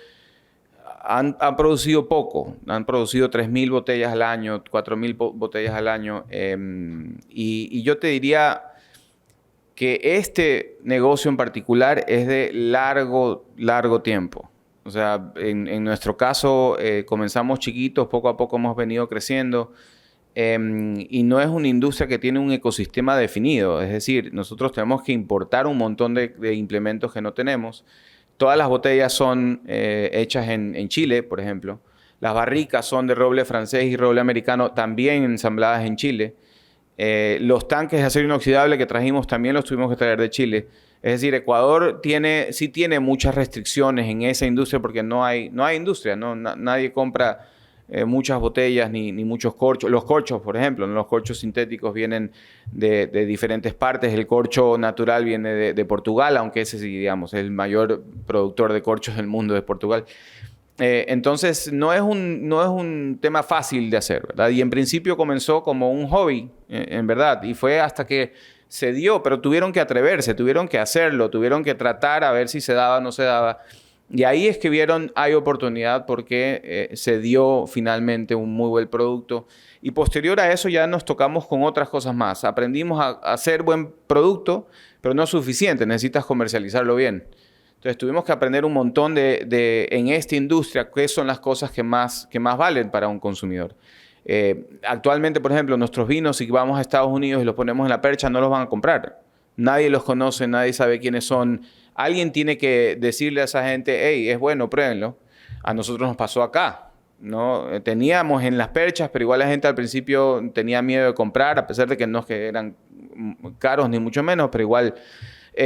han producido poco. Han producido 3.000 botellas al año, 4.000 botellas al año. Y yo te diría que este negocio en particular es de largo tiempo. O sea, en nuestro caso comenzamos chiquitos, poco a poco hemos venido creciendo. Y no es una industria que tiene un ecosistema definido. Es decir, nosotros tenemos que importar un montón de implementos que no tenemos. Todas las botellas son hechas en Chile, por ejemplo. Las barricas son de roble francés y roble americano, también ensambladas en Chile. Los tanques de acero inoxidable que trajimos también los tuvimos que traer de Chile. Es decir, Ecuador sí tiene muchas restricciones en esa industria porque no hay industria, ¿no? Nadie compra muchas botellas ni muchos corchos. Los corchos, por ejemplo, ¿no? Los corchos sintéticos vienen de diferentes partes. El corcho natural viene de Portugal, aunque ese sí, digamos, es el mayor productor de corchos del mundo de Portugal. Entonces, no es un tema fácil de hacer, ¿verdad? Y en principio comenzó como un hobby, en verdad, y fue hasta que se dio, pero tuvieron que atreverse, tuvieron que hacerlo, tuvieron que tratar a ver si se daba o no se daba. Y ahí es que vieron, hay oportunidad porque se dio finalmente un muy buen producto. Y posterior a eso ya nos tocamos con otras cosas más. Aprendimos a hacer buen producto, pero no es suficiente, necesitas comercializarlo bien. Entonces tuvimos que aprender un montón en esta industria qué son las cosas que más valen para un consumidor. Actualmente, por ejemplo, nuestros vinos, si vamos a Estados Unidos y los ponemos en la percha, no los van a comprar. Nadie los conoce, nadie sabe quiénes son. Alguien tiene que decirle a esa gente, hey, es bueno, pruébenlo. A nosotros nos pasó acá, ¿no? Teníamos en las perchas, pero igual la gente al principio tenía miedo de comprar, a pesar de que no es que eran caros ni mucho menos, pero igual.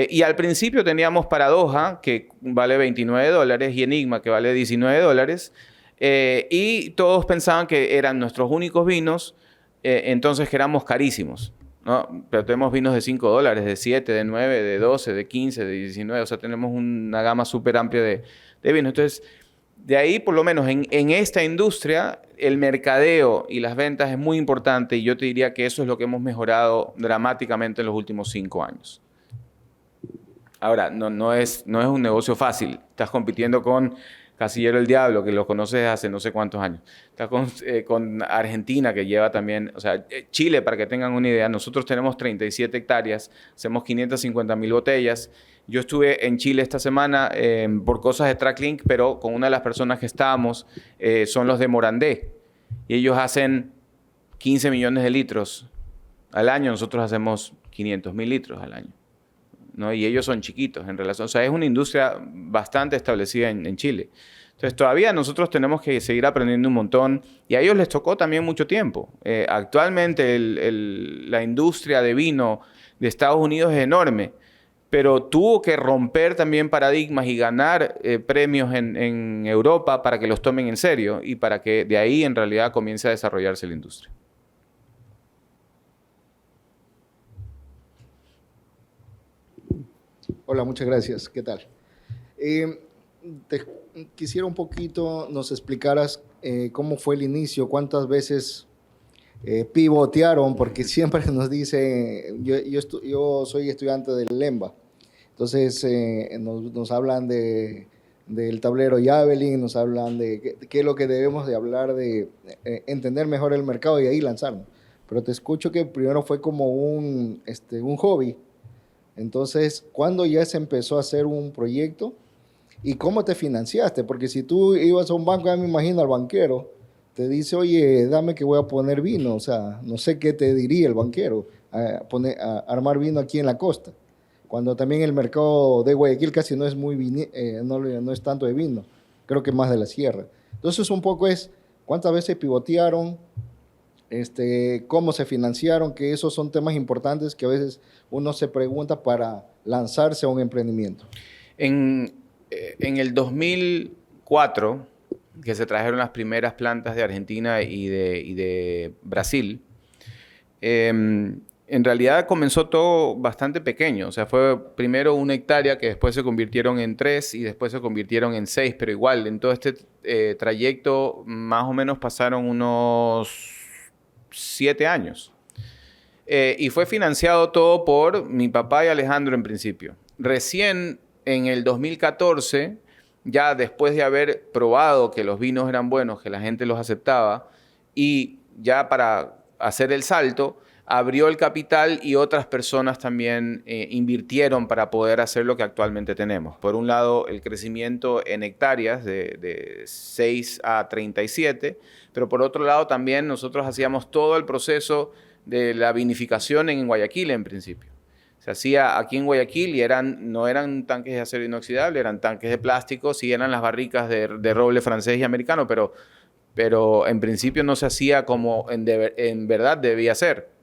Y al principio teníamos Paradoja, que vale $29, y Enigma, que vale $19. Y todos pensaban que eran nuestros únicos vinos, entonces que éramos carísimos, ¿no? Pero tenemos vinos de $5, de 7, de 9, de 12, de 15, de 19. O sea, tenemos una gama súper amplia de vinos. Entonces, de ahí, por lo menos en esta industria, el mercadeo y las ventas es muy importante. Y yo te diría que eso es lo que hemos mejorado dramáticamente en los últimos 5 años. Ahora, no es un negocio fácil. Estás compitiendo con Casillero el Diablo, que lo conoces hace no sé cuántos años. Estás con Argentina, que lleva también... O sea, Chile, para que tengan una idea, nosotros tenemos 37 hectáreas, hacemos 550.000 botellas. Yo estuve en Chile esta semana por cosas de Tracklink, pero con una de las personas que estábamos, son los de Morandé. Y ellos hacen 15 millones de litros al año. Nosotros hacemos 500.000 litros al año, ¿no? Y ellos son chiquitos en relación. O sea, es una industria bastante establecida en Chile. Entonces, todavía nosotros tenemos que seguir aprendiendo un montón. Y a ellos les tocó también mucho tiempo. Actualmente, la industria de vino de Estados Unidos es enorme. Pero tuvo que romper también paradigmas y ganar premios en Europa para que los tomen en serio y para que de ahí, en realidad, comience a desarrollarse la industria. Hola, muchas gracias. ¿Qué tal? Te quisiera un poquito nos explicaras cómo fue el inicio, cuántas veces pivotearon, porque siempre nos dice, yo soy estudiante del LEMBA, entonces nos hablan del tablero Javelin, nos hablan de qué es lo que debemos de hablar, de entender mejor el mercado y ahí lanzarnos. Pero te escucho que primero fue como un hobby. Entonces, ¿cuándo ya se empezó a hacer un proyecto? ¿Y cómo te financiaste? Porque si tú ibas a un banco, ya me imagino al banquero, te dice, oye, dame que voy a poner vino. O sea, no sé qué te diría el banquero, a armar vino aquí en la costa. Cuando también el mercado de Guayaquil casi no es no es tanto de vino, creo que más de la sierra. Entonces, un poco es, ¿cuántas veces pivotearon? Cómo se financiaron, que esos son temas importantes que a veces uno se pregunta para lanzarse a un emprendimiento. En el 2004, que se trajeron las primeras plantas de Argentina y de Brasil, en realidad comenzó todo bastante pequeño. O sea, fue primero 1 hectárea que después se convirtieron en 3 y después se convirtieron en 6, pero igual en todo este trayecto más o menos pasaron unos 7 años. Y fue financiado todo por mi papá y Alejandro en principio. Recién en el 2014, ya después de haber probado que los vinos eran buenos, que la gente los aceptaba, y ya para hacer el salto, abrió el capital y otras personas también invirtieron para poder hacer lo que actualmente tenemos. Por un lado, el crecimiento en hectáreas de 6 a 37, pero por otro lado también nosotros hacíamos todo el proceso de la vinificación en Guayaquil en principio. Se hacía aquí en Guayaquil y no eran tanques de acero inoxidable, eran tanques de plástico, sí eran las barricas de roble francés y americano, pero en principio no se hacía como en verdad debía ser.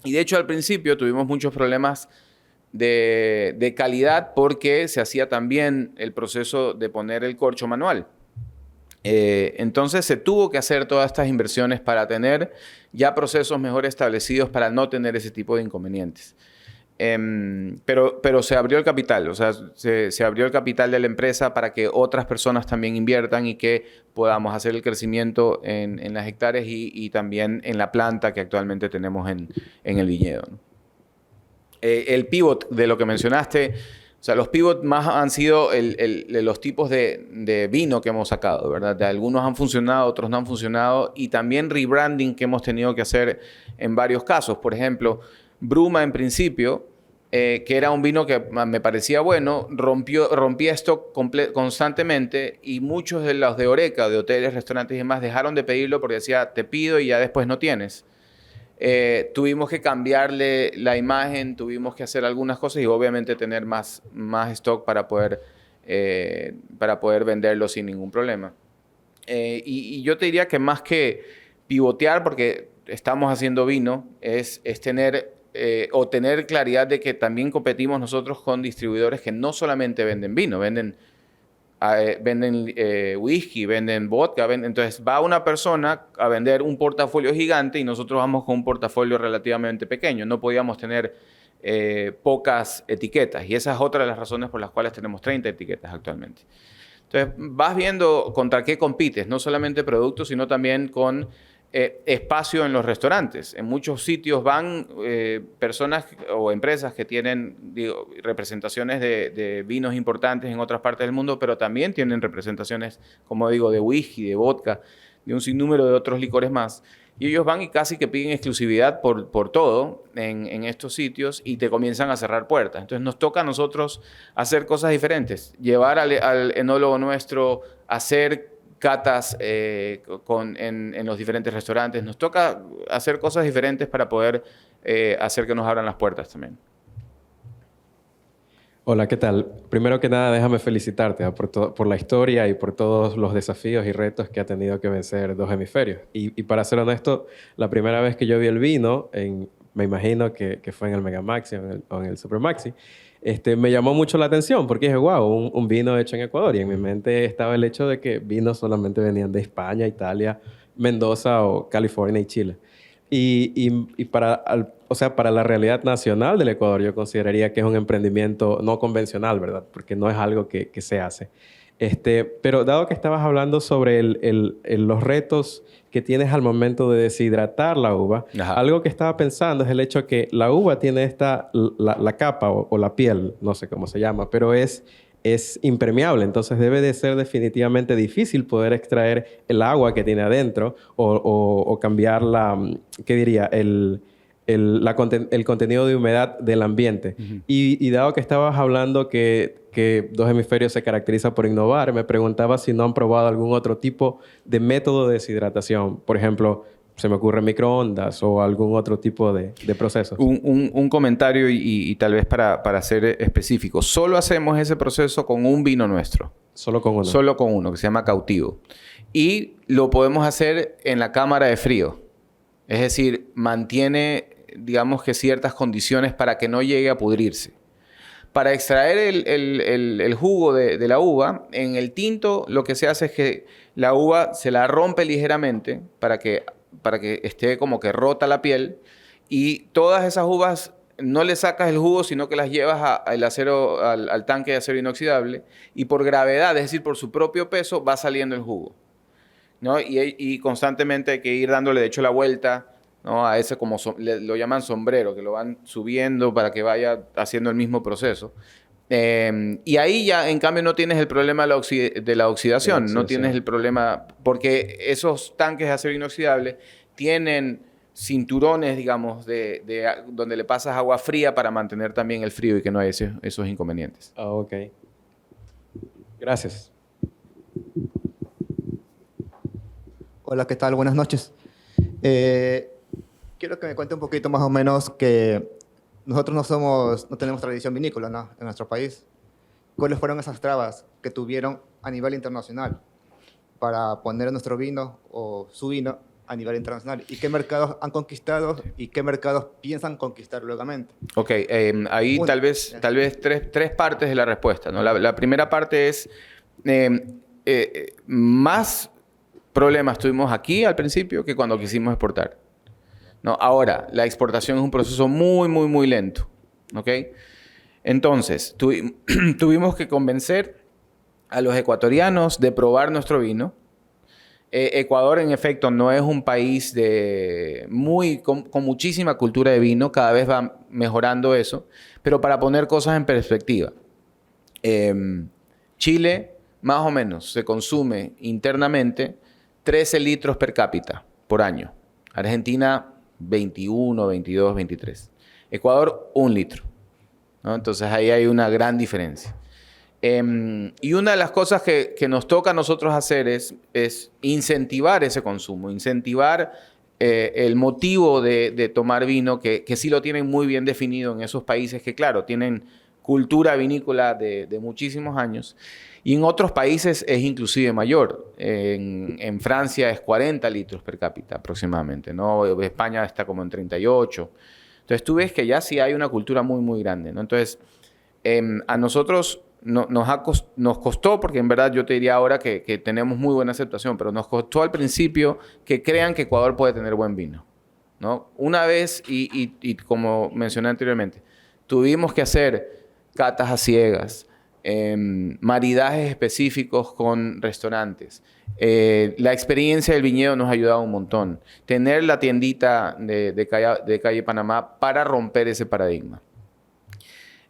Y de hecho al principio tuvimos muchos problemas de calidad porque se hacía también el proceso de poner el corcho manual. Entonces se tuvo que hacer todas estas inversiones para tener ya procesos mejor establecidos para no tener ese tipo de inconvenientes. Pero se abrió el capital, o sea, se abrió el capital de la empresa para que otras personas también inviertan y que podamos hacer el crecimiento en las hectáreas y también en la planta que actualmente tenemos en el viñedo, ¿no? El pivot de lo que mencionaste, o sea, los pivot más han sido los tipos de vino que hemos sacado, ¿verdad? De algunos han funcionado, otros no han funcionado, y también rebranding que hemos tenido que hacer en varios casos. Por ejemplo, Bruma en principio, que era un vino que me parecía bueno, rompía stock constantemente y muchos de los de Oreca, de hoteles, restaurantes y demás, dejaron de pedirlo porque decía, te pido y ya después no tienes. Tuvimos que cambiarle la imagen, tuvimos que hacer algunas cosas y obviamente tener más stock para poder venderlo sin ningún problema. Y yo te diría que más que pivotear, porque estamos haciendo vino, es tener claridad de que también competimos nosotros con distribuidores que no solamente venden vino, venden whisky, venden vodka. Entonces va una persona a vender un portafolio gigante y nosotros vamos con un portafolio relativamente pequeño. No podíamos tener pocas etiquetas y esa es otra de las razones por las cuales tenemos 30 etiquetas actualmente. Entonces vas viendo contra qué compites, no solamente productos, sino también con espacio en los restaurantes. En muchos sitios van personas o empresas que tienen representaciones de vinos importantes en otras partes del mundo, pero también tienen representaciones, como digo, de whisky, de vodka, de un sinnúmero de otros licores más. Y ellos van y casi que piden exclusividad por todo en estos sitios y te comienzan a cerrar puertas. Entonces nos toca a nosotros hacer cosas diferentes, llevar al enólogo nuestro a hacer catas en los diferentes restaurantes. Nos toca hacer cosas diferentes para poder hacer que nos abran las puertas también. Hola, ¿qué tal? Primero que nada, déjame felicitarte por la historia y por todos los desafíos y retos que ha tenido que vencer Dos Hemisferios. Y para ser honesto, la primera vez que yo vi el vino, me imagino que fue en el Mega Maxi o en el Super Maxi, me llamó mucho la atención porque dije, wow, un vino hecho en Ecuador. Y en mi mente estaba el hecho de que vinos solamente venían de España, Italia, Mendoza o California y Chile. Y o sea, para la realidad nacional del Ecuador, yo consideraría que es un emprendimiento no convencional, ¿verdad? Porque no es algo que se hace. Pero dado que estabas hablando sobre los retos que tienes al momento de deshidratar la uva, Ajá. algo que estaba pensando es el hecho que la uva tiene la capa o la piel, no sé cómo se llama, pero es impermeable, entonces debe de ser definitivamente difícil poder extraer el agua que tiene adentro o cambiar ¿qué diría? El contenido de humedad del ambiente. Y dado que estabas hablando que Dos Hemisferios se caracteriza por innovar, me preguntaba si no han probado algún otro tipo de método de deshidratación. Por ejemplo, se me ocurre microondas o algún otro tipo de proceso. Un comentario y tal vez para ser específico. Solo hacemos ese proceso con un vino nuestro. Solo con uno. Solo con uno, que se llama Cautivo. Y lo podemos hacer en la cámara de frío. Es decir, mantiene, digamos que ciertas condiciones para que no llegue a pudrirse. Para extraer el jugo de la uva, en el tinto lo que se hace es que la uva se la rompe ligeramente para que esté como que rota la piel, y todas esas uvas no le sacas el jugo, sino que las llevas al tanque de acero inoxidable, y por gravedad, es decir, por su propio peso, va saliendo el jugo, ¿no? Y constantemente hay que ir dándole, de hecho, la vuelta, ¿no? A ese, como lo llaman sombrero, que lo van subiendo para que vaya haciendo el mismo proceso. Y ahí ya, en cambio, no tienes el problema de la oxidación. No tienes el problema, porque esos tanques de acero inoxidable tienen cinturones, digamos, donde le pasas agua fría para mantener también el frío y que no hay esos inconvenientes. Ah, ok. Gracias. Hola, ¿qué tal? Buenas noches. Quiero que me cuente un poquito más o menos que nosotros no tenemos tradición vinícola, ¿no? En nuestro país. ¿Cuáles fueron esas trabas que tuvieron a nivel internacional para poner nuestro vino o su vino a nivel internacional? ¿Y qué mercados han conquistado y qué mercados piensan conquistar luegamente? Ok, ahí tal vez tres partes de la respuesta, ¿no? La primera parte es, más problemas tuvimos aquí al principio que cuando quisimos exportar, ¿no? Ahora, la exportación es un proceso muy, muy, muy lento, ¿ok? Entonces, tuvimos que convencer a los ecuatorianos de probar nuestro vino. Ecuador, en efecto, no es un país con muchísima cultura de vino. Cada vez va mejorando eso. Pero para poner cosas en perspectiva, Chile, más o menos, se consume internamente 13 litros per cápita por año. Argentina, 21, 22, 23. Ecuador, 1 litro, ¿no? Entonces, ahí hay una gran diferencia. Y una de las cosas que nos toca a nosotros hacer es incentivar ese consumo, incentivar el motivo de tomar vino, que sí lo tienen muy bien definido en esos países que, claro, tienen cultura vinícola de muchísimos años. Y en otros países es inclusive mayor. En Francia es 40 litros per cápita aproximadamente, ¿no? España está como en 38. Entonces tú ves que ya sí hay una cultura muy, muy grande, ¿no? Entonces, a nosotros nos costó, porque en verdad yo te diría ahora que tenemos muy buena aceptación, pero nos costó al principio que crean que Ecuador puede tener buen vino, ¿no? Una vez, y como mencioné anteriormente, tuvimos que hacer catas a ciegas, maridajes específicos con restaurantes. La experiencia del viñedo nos ha ayudado un montón. Tener la tiendita de calle Panamá para romper ese paradigma.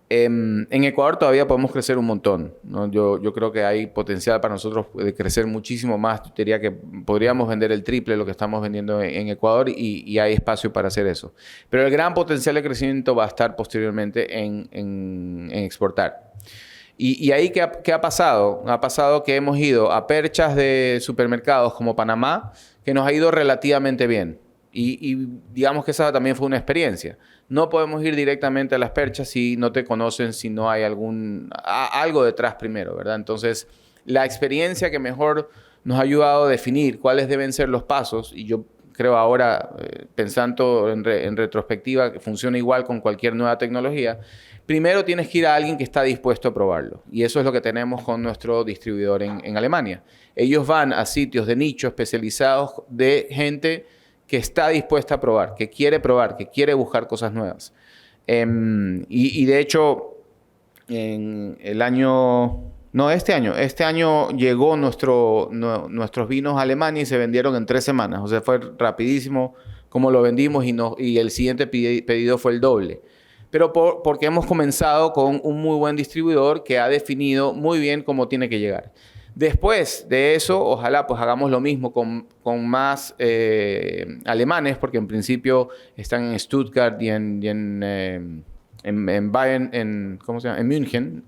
En Ecuador todavía podemos crecer un montón, ¿no? Yo creo que hay potencial para nosotros de crecer muchísimo más. Yo diría que podríamos vender el triple de lo que estamos vendiendo en Ecuador y hay espacio para hacer eso. Pero el gran potencial de crecimiento va a estar posteriormente en exportar. Y ahí, ¿qué ha pasado? Ha pasado que hemos ido a perchas de supermercados como Panamá, que nos ha ido relativamente bien. Y digamos que esa también fue una experiencia. No podemos ir directamente a las perchas si no te conocen, si no hay algo detrás primero, ¿verdad? Entonces, la experiencia que mejor nos ha ayudado a definir cuáles deben ser los pasos, y yo creo ahora, pensando en retrospectiva, que funciona igual con cualquier nueva tecnología. Primero tienes que ir a alguien que está dispuesto a probarlo. Y eso es lo que tenemos con nuestro distribuidor en Alemania. Ellos van a sitios de nicho especializados de gente que está dispuesta a probar, que quiere buscar cosas nuevas. Y de hecho, en el año... No, este año llegó nuestros vinos a Alemania y se vendieron en 3 semanas. O sea, fue rapidísimo como lo vendimos y el siguiente pedido fue el doble. Pero porque hemos comenzado con un muy buen distribuidor que ha definido muy bien cómo tiene que llegar. Después de eso, ojalá pues hagamos lo mismo con más alemanes, porque en principio están en Stuttgart y en Bayern, ¿cómo se llama? En München.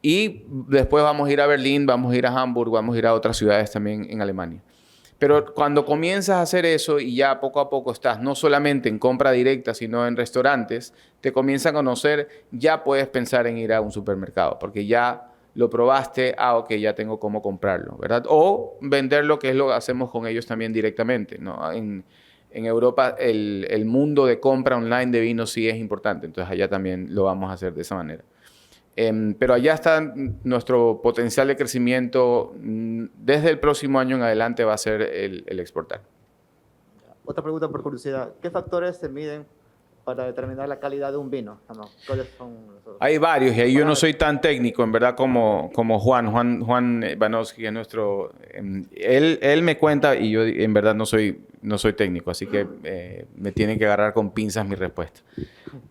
Y después vamos a ir a Berlín, vamos a ir a Hamburgo, vamos a ir a otras ciudades también en Alemania. Pero cuando comienzas a hacer eso y ya poco a poco estás no solamente en compra directa, sino en restaurantes, te comienzan a conocer, ya puedes pensar en ir a un supermercado, porque ya lo probaste, ok, ya tengo cómo comprarlo, ¿verdad? O venderlo, que es lo que hacemos con ellos también directamente, ¿no? En Europa el mundo de compra online de vino sí es importante, entonces allá también lo vamos a hacer de esa manera. Pero allá está nuestro potencial de crecimiento. Desde el próximo año en adelante va a ser el exportar. Otra pregunta por curiosidad. ¿Qué factores se miden para determinar la calidad de un vino? ¿Cuáles son los... Hay varios y ahí yo no soy tan técnico, en verdad, como Juan Banowski, es nuestro... Él me cuenta y yo en verdad no soy técnico, así que me tienen que agarrar con pinzas mi respuesta.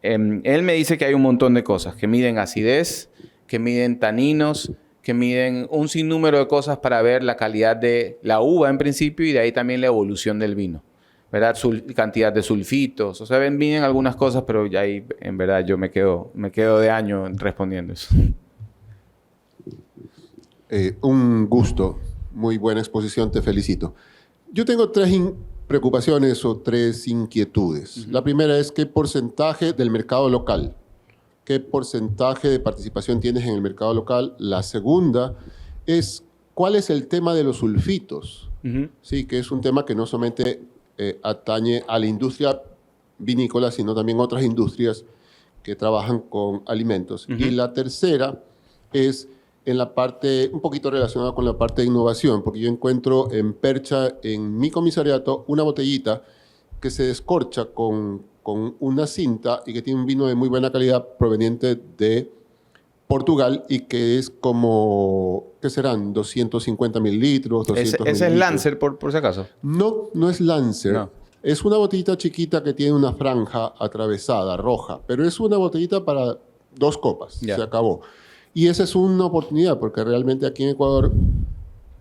Él me dice que hay un montón de cosas, que miden acidez, que miden taninos, que miden un sinnúmero de cosas para ver la calidad de la uva en principio y de ahí también la evolución del vino, ¿verdad? Cantidad de sulfitos, o sea, miden algunas cosas, pero ya ahí en verdad yo me quedo de año respondiendo eso. Un gusto, muy buena exposición, te felicito. Yo tengo 3 preocupaciones o 3 inquietudes. La primera es qué porcentaje del mercado local, qué porcentaje de participación tienes en el mercado local. La segunda es cuál es el tema de los sulfitos, sí, que es un tema que no solamente atañe a la industria vinícola, sino también otras industrias que trabajan con alimentos. Y la tercera es en la parte, un poquito relacionada con la parte de innovación, porque yo encuentro en Percha, en mi comisariato, una botellita que se descorcha con una cinta y que tiene un vino de muy buena calidad proveniente de Portugal y que es como, ¿qué serán? 250 mililitros, 200 mililitros. ¿Ese es Lancer, por si acaso? No, no es Lancer. No. Es una botellita chiquita que tiene una franja atravesada, roja, pero es una botellita para 2 copas, se acabó. Y esa es una oportunidad, porque realmente aquí en Ecuador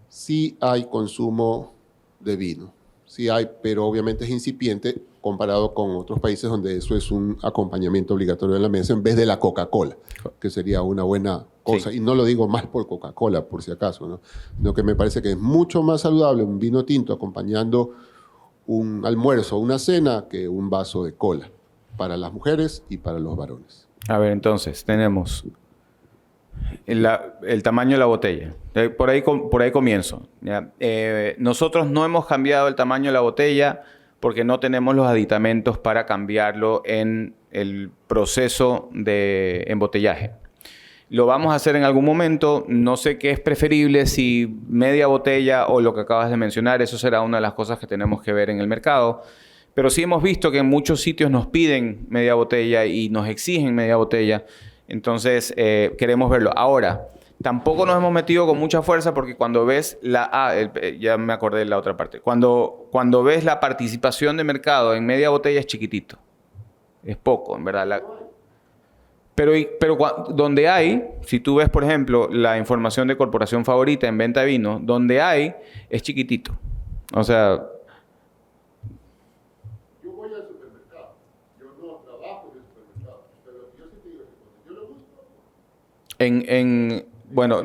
sí hay consumo de vino. Sí hay, pero obviamente es incipiente comparado con otros países donde eso es un acompañamiento obligatorio en la mesa en vez de la Coca-Cola, que sería una buena cosa. Sí. Y no lo digo mal por Coca-Cola, por si acaso, ¿no? Sino que me parece que es mucho más saludable un vino tinto acompañando un almuerzo o una cena que un vaso de cola para las mujeres y para los varones. A ver, entonces, tenemos el tamaño de la botella. Por ahí comienzo. ¿Ya? Nosotros no hemos cambiado el tamaño de la botella porque no tenemos los aditamentos para cambiarlo en el proceso de embotellaje. Lo vamos a hacer en algún momento. No sé qué es preferible, si media botella o lo que acabas de mencionar. Eso será una de las cosas que tenemos que ver en el mercado. Pero sí hemos visto que en muchos sitios nos piden media botella y nos exigen media botella. Entonces, queremos verlo. Ahora, tampoco nos hemos metido con mucha fuerza porque cuando ves ya me acordé de la otra parte. Cuando ves la participación de mercado en media botella es chiquitito. Es poco, en verdad. Pero donde hay, si tú ves, por ejemplo, la información de Corporación Favorita en venta de vino, donde hay, es chiquitito. O sea... Yo voy al supermercado. Yo no trabajo en el supermercado. Pero yo sí te digo que yo lo busco. Bueno,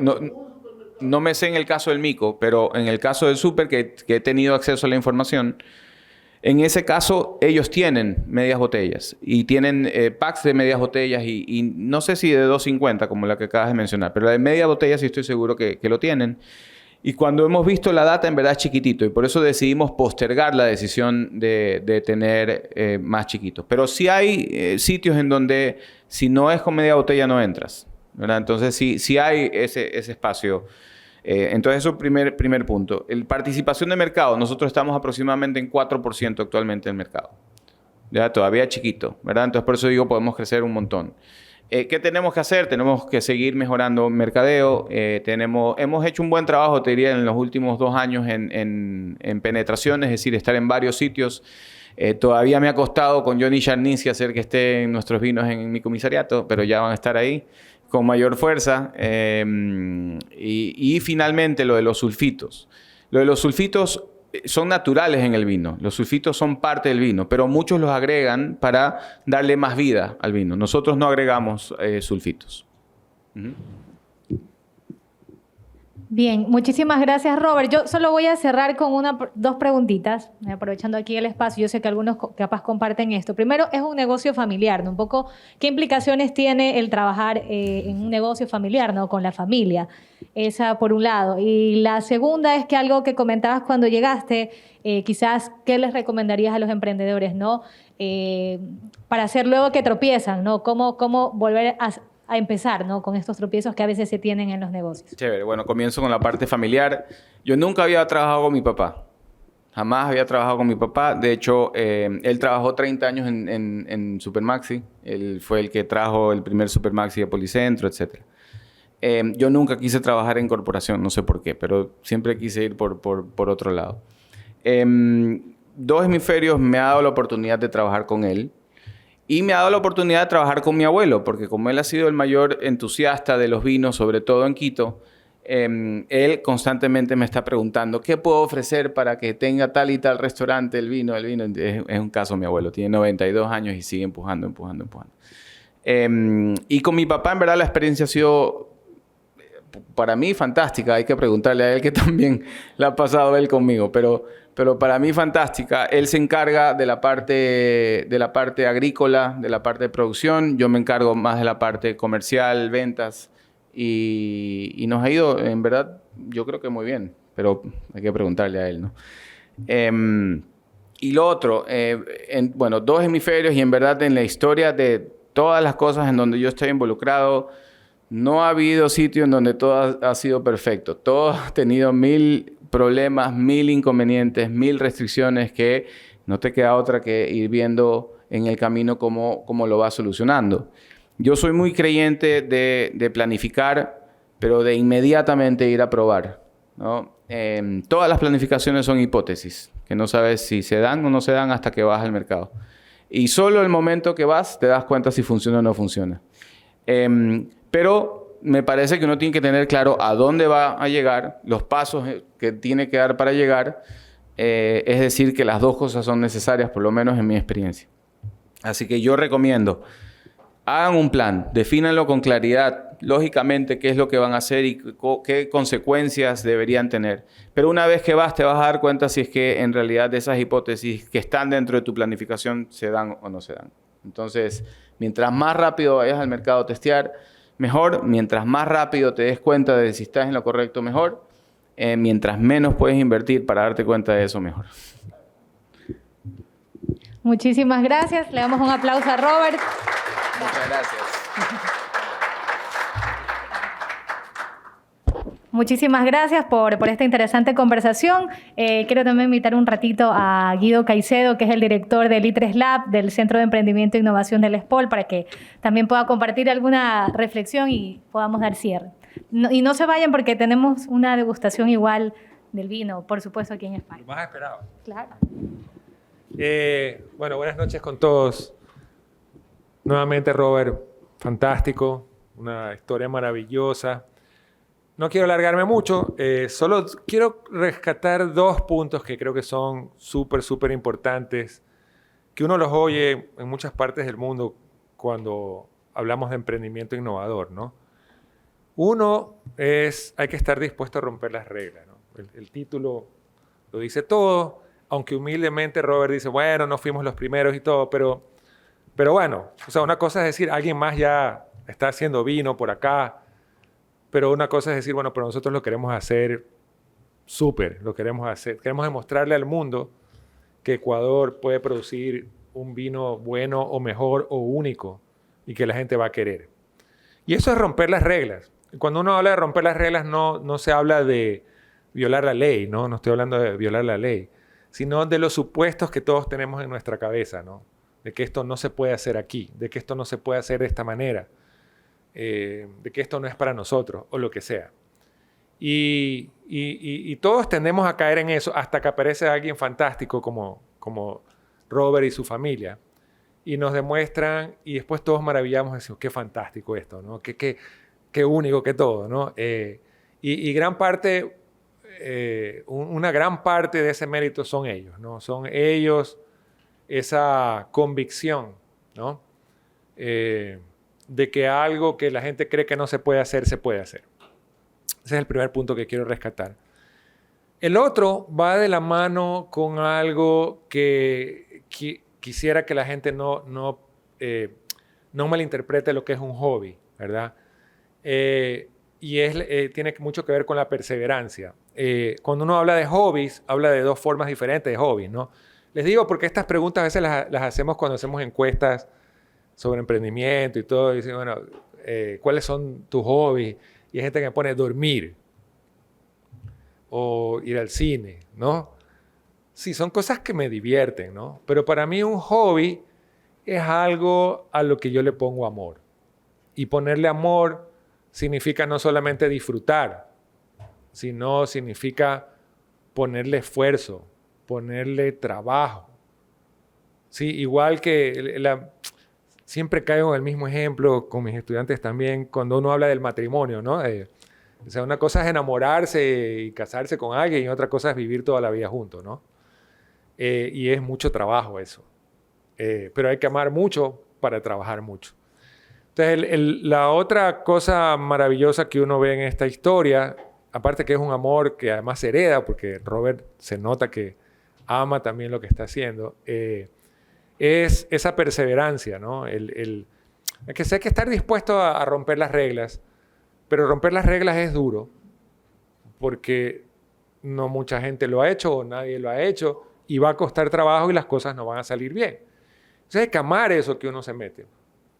no me sé en el caso del mico, pero en el caso del súper, que he tenido acceso a la información, en ese caso ellos tienen medias botellas y tienen packs de medias botellas y no sé si de 250 como la que acabas de mencionar, pero la de media botella sí estoy seguro que lo tienen. Y cuando hemos visto la data, en verdad es chiquitito y por eso decidimos postergar la decisión de tener más chiquitos. Pero sí hay sitios en donde si no es con media botella no entras, ¿verdad? Entonces sí hay ese espacio. Entonces, eso primer punto. Participación de mercado. Nosotros estamos aproximadamente en 4% actualmente en el mercado. Ya, todavía chiquito, ¿verdad? Entonces, por eso digo, podemos crecer un montón. ¿Qué tenemos que hacer? Tenemos que seguir mejorando mercadeo. Hemos hecho un buen trabajo, te diría, en los últimos 2 años en penetración, es decir, estar en varios sitios. Todavía me ha costado con Johnny Charnisi hacer que estén nuestros vinos en mi comisariato, pero ya van a estar ahí con mayor fuerza. Y finalmente lo de los sulfitos. Lo de los sulfitos son naturales en el vino. Los sulfitos son parte del vino, pero muchos los agregan para darle más vida al vino. Nosotros no agregamos sulfitos. Bien, muchísimas gracias, Robert. Yo solo voy a cerrar con 2 preguntitas, aprovechando aquí el espacio. Yo sé que algunos capaz comparten esto. Primero, es un negocio familiar, ¿no? Un poco, ¿qué implicaciones tiene el trabajar en un negocio familiar, ¿no? Con la familia. Esa por un lado. Y la segunda es que algo que comentabas cuando llegaste, quizás, ¿qué les recomendarías a los emprendedores, ¿no? Para hacer luego que tropiezan, ¿no? ¿Cómo volver a empezar, ¿no? Con estos tropiezos que a veces se tienen en los negocios? Chévere. Bueno, comienzo con la parte familiar. Yo nunca había trabajado con mi papá. Jamás había trabajado con mi papá. De hecho, él trabajó 30 años en Supermaxi. Él fue el que trajo el primer Supermaxi de Policentro, etc. Yo nunca quise trabajar en corporación, no sé por qué, pero siempre quise ir por otro lado. 2 hemisferios me ha dado la oportunidad de trabajar con él. Y me ha dado la oportunidad de trabajar con mi abuelo, porque como él ha sido el mayor entusiasta de los vinos, sobre todo en Quito, él constantemente me está preguntando, ¿qué puedo ofrecer para que tenga tal y tal restaurante el vino? Es un caso mi abuelo, tiene 92 años y sigue empujando. Y con mi papá, en verdad, la experiencia ha sido, para mí, fantástica. Hay que preguntarle a él, que también la ha pasado él conmigo, pero para mí fantástica. Él se encarga de la parte agrícola, de la parte de producción. Yo me encargo más de la parte comercial, ventas. Y nos ha ido, en verdad, yo creo que muy bien. Pero hay que preguntarle a él, ¿no? Y lo otro, 2 hemisferios y en verdad en la historia de todas las cosas en donde yo estoy involucrado, no ha habido sitio en donde todo ha sido perfecto. Todo ha tenido 1000 problemas, 1000 inconvenientes, 1000 restricciones que no te queda otra que ir viendo en el camino cómo lo vas solucionando. Yo soy muy creyente de planificar, pero de inmediatamente ir a probar, ¿no? Todas las planificaciones son hipótesis, que no sabes si se dan o no se dan hasta que vas al mercado. Y solo el momento que vas te das cuenta si funciona o no funciona. Pero me parece que uno tiene que tener claro a dónde va a llegar, los pasos que tiene que dar para llegar. Es decir, que las 2 cosas son necesarias, por lo menos en mi experiencia. Así que yo recomiendo, hagan un plan, defínanlo con claridad, lógicamente, qué es lo que van a hacer y qué consecuencias deberían tener. Pero una vez que vas, te vas a dar cuenta si es que en realidad esas hipótesis que están dentro de tu planificación se dan o no se dan. Entonces, mientras más rápido vayas al mercado a testear, mejor. Mientras más rápido te des cuenta de si estás en lo correcto, mejor. Mientras menos puedes invertir para darte cuenta de eso, mejor. Muchísimas gracias. Le damos un aplauso a Robert. Muchas gracias. Muchísimas gracias por esta interesante conversación. Quiero también invitar un ratito a Guido Caicedo, que es el director del I3 Lab, del Centro de Emprendimiento e Innovación del SPOL, para que también pueda compartir alguna reflexión y podamos dar cierre. Y no se vayan porque tenemos una degustación igual del vino, por supuesto, aquí en España. Lo más esperado. Claro. Buenas noches con todos. Nuevamente, Robert, fantástico, una historia maravillosa. No quiero alargarme mucho, solo quiero rescatar 2 puntos que creo que son súper importantes, que uno los oye en muchas partes del mundo cuando hablamos de emprendimiento innovador, ¿no? Uno es, hay que estar dispuesto a romper las reglas, ¿no? El título lo dice todo, aunque humildemente Robert dice, bueno, no fuimos los primeros y todo, pero bueno, o sea, una cosa es decir, alguien más ya está haciendo vino por acá, pero una cosa es decir, bueno, pero nosotros lo queremos hacer súper, lo queremos hacer. Queremos demostrarle al mundo que Ecuador puede producir un vino bueno o mejor o único y que la gente va a querer. Y eso es romper las reglas. Cuando uno habla de romper las reglas, no se habla de violar la ley, ¿no? No estoy hablando de violar la ley, sino de los supuestos que todos tenemos en nuestra cabeza, ¿no? De que esto no se puede hacer aquí, de que esto no se puede hacer de esta manera, de que esto no es para nosotros, o lo que sea. Y todos tendemos a caer en eso hasta que aparece alguien fantástico como Robert y su familia, y nos demuestran, y después todos maravillamos y decimos, qué fantástico esto, ¿no? Qué único que todo, ¿no? Y gran parte, una gran parte de ese mérito son ellos, ¿no? Son ellos, esa convicción, ¿no? De que algo que la gente cree que no se puede hacer, se puede hacer. Ese es el primer punto que quiero rescatar. El otro va de la mano con algo que quisiera que la gente no malinterprete lo que es un hobby, ¿verdad? Tiene mucho que ver con la perseverancia. Cuando uno habla de hobbies, habla de dos formas diferentes de hobbies, ¿no? Les digo porque estas preguntas a veces las hacemos cuando hacemos encuestas sobre emprendimiento y todo. Y dicen, bueno, ¿cuáles son tus hobbies? Y hay gente que me pone dormir o ir al cine, ¿no? Sí, son cosas que me divierten, ¿no? Pero para mí un hobby es algo a lo que yo le pongo amor. Y ponerle amor significa no solamente disfrutar, sino significa ponerle esfuerzo, ponerle trabajo. Sí, igual que siempre caigo en el mismo ejemplo con mis estudiantes también cuando uno habla del matrimonio, ¿no? O sea, una cosa es enamorarse y casarse con alguien y otra cosa es vivir toda la vida juntos, ¿no? Y es mucho trabajo eso. Pero hay que amar mucho para trabajar mucho. Entonces, la otra cosa maravillosa que uno ve en esta historia, aparte que es un amor que además se hereda, porque Robert se nota que ama también lo que está haciendo, es esa perseverancia, ¿no? Hay que estar dispuesto a romper las reglas, pero romper las reglas es duro, porque no mucha gente lo ha hecho o nadie lo ha hecho, y va a costar trabajo y las cosas no van a salir bien. Entonces hay que amar eso que uno se mete.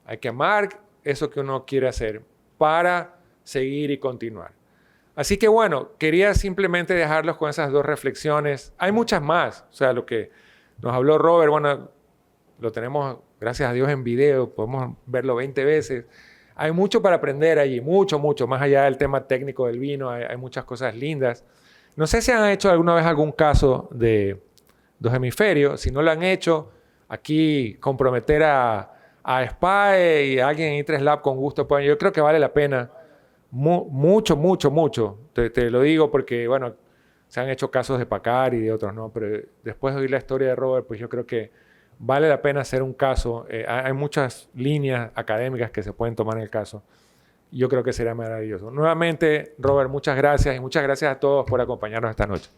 Hay que amar eso que uno quiere hacer para seguir y continuar. Así que bueno, quería simplemente dejarlos con esas dos reflexiones. Hay muchas más. O sea, lo que nos habló Robert, bueno, lo tenemos, gracias a Dios, en video. Podemos verlo 20 veces. Hay mucho para aprender allí, mucho, mucho. Más allá del tema técnico del vino, hay muchas cosas lindas. No sé si han hecho alguna vez algún caso de Dos Hemisferios. Si no lo han hecho, aquí comprometer a SPAE y a alguien en I3 Lab con gusto. Pues yo creo que vale la pena mucho, mucho, mucho. Te lo digo porque, bueno, se han hecho casos de Pacar y de otros, ¿no? Pero después de oír la historia de Robert, pues yo creo que vale la pena hacer un caso. Hay muchas líneas académicas que se pueden tomar en el caso. Yo creo que sería maravilloso. Nuevamente, Robert, muchas gracias y muchas gracias a todos por acompañarnos esta noche.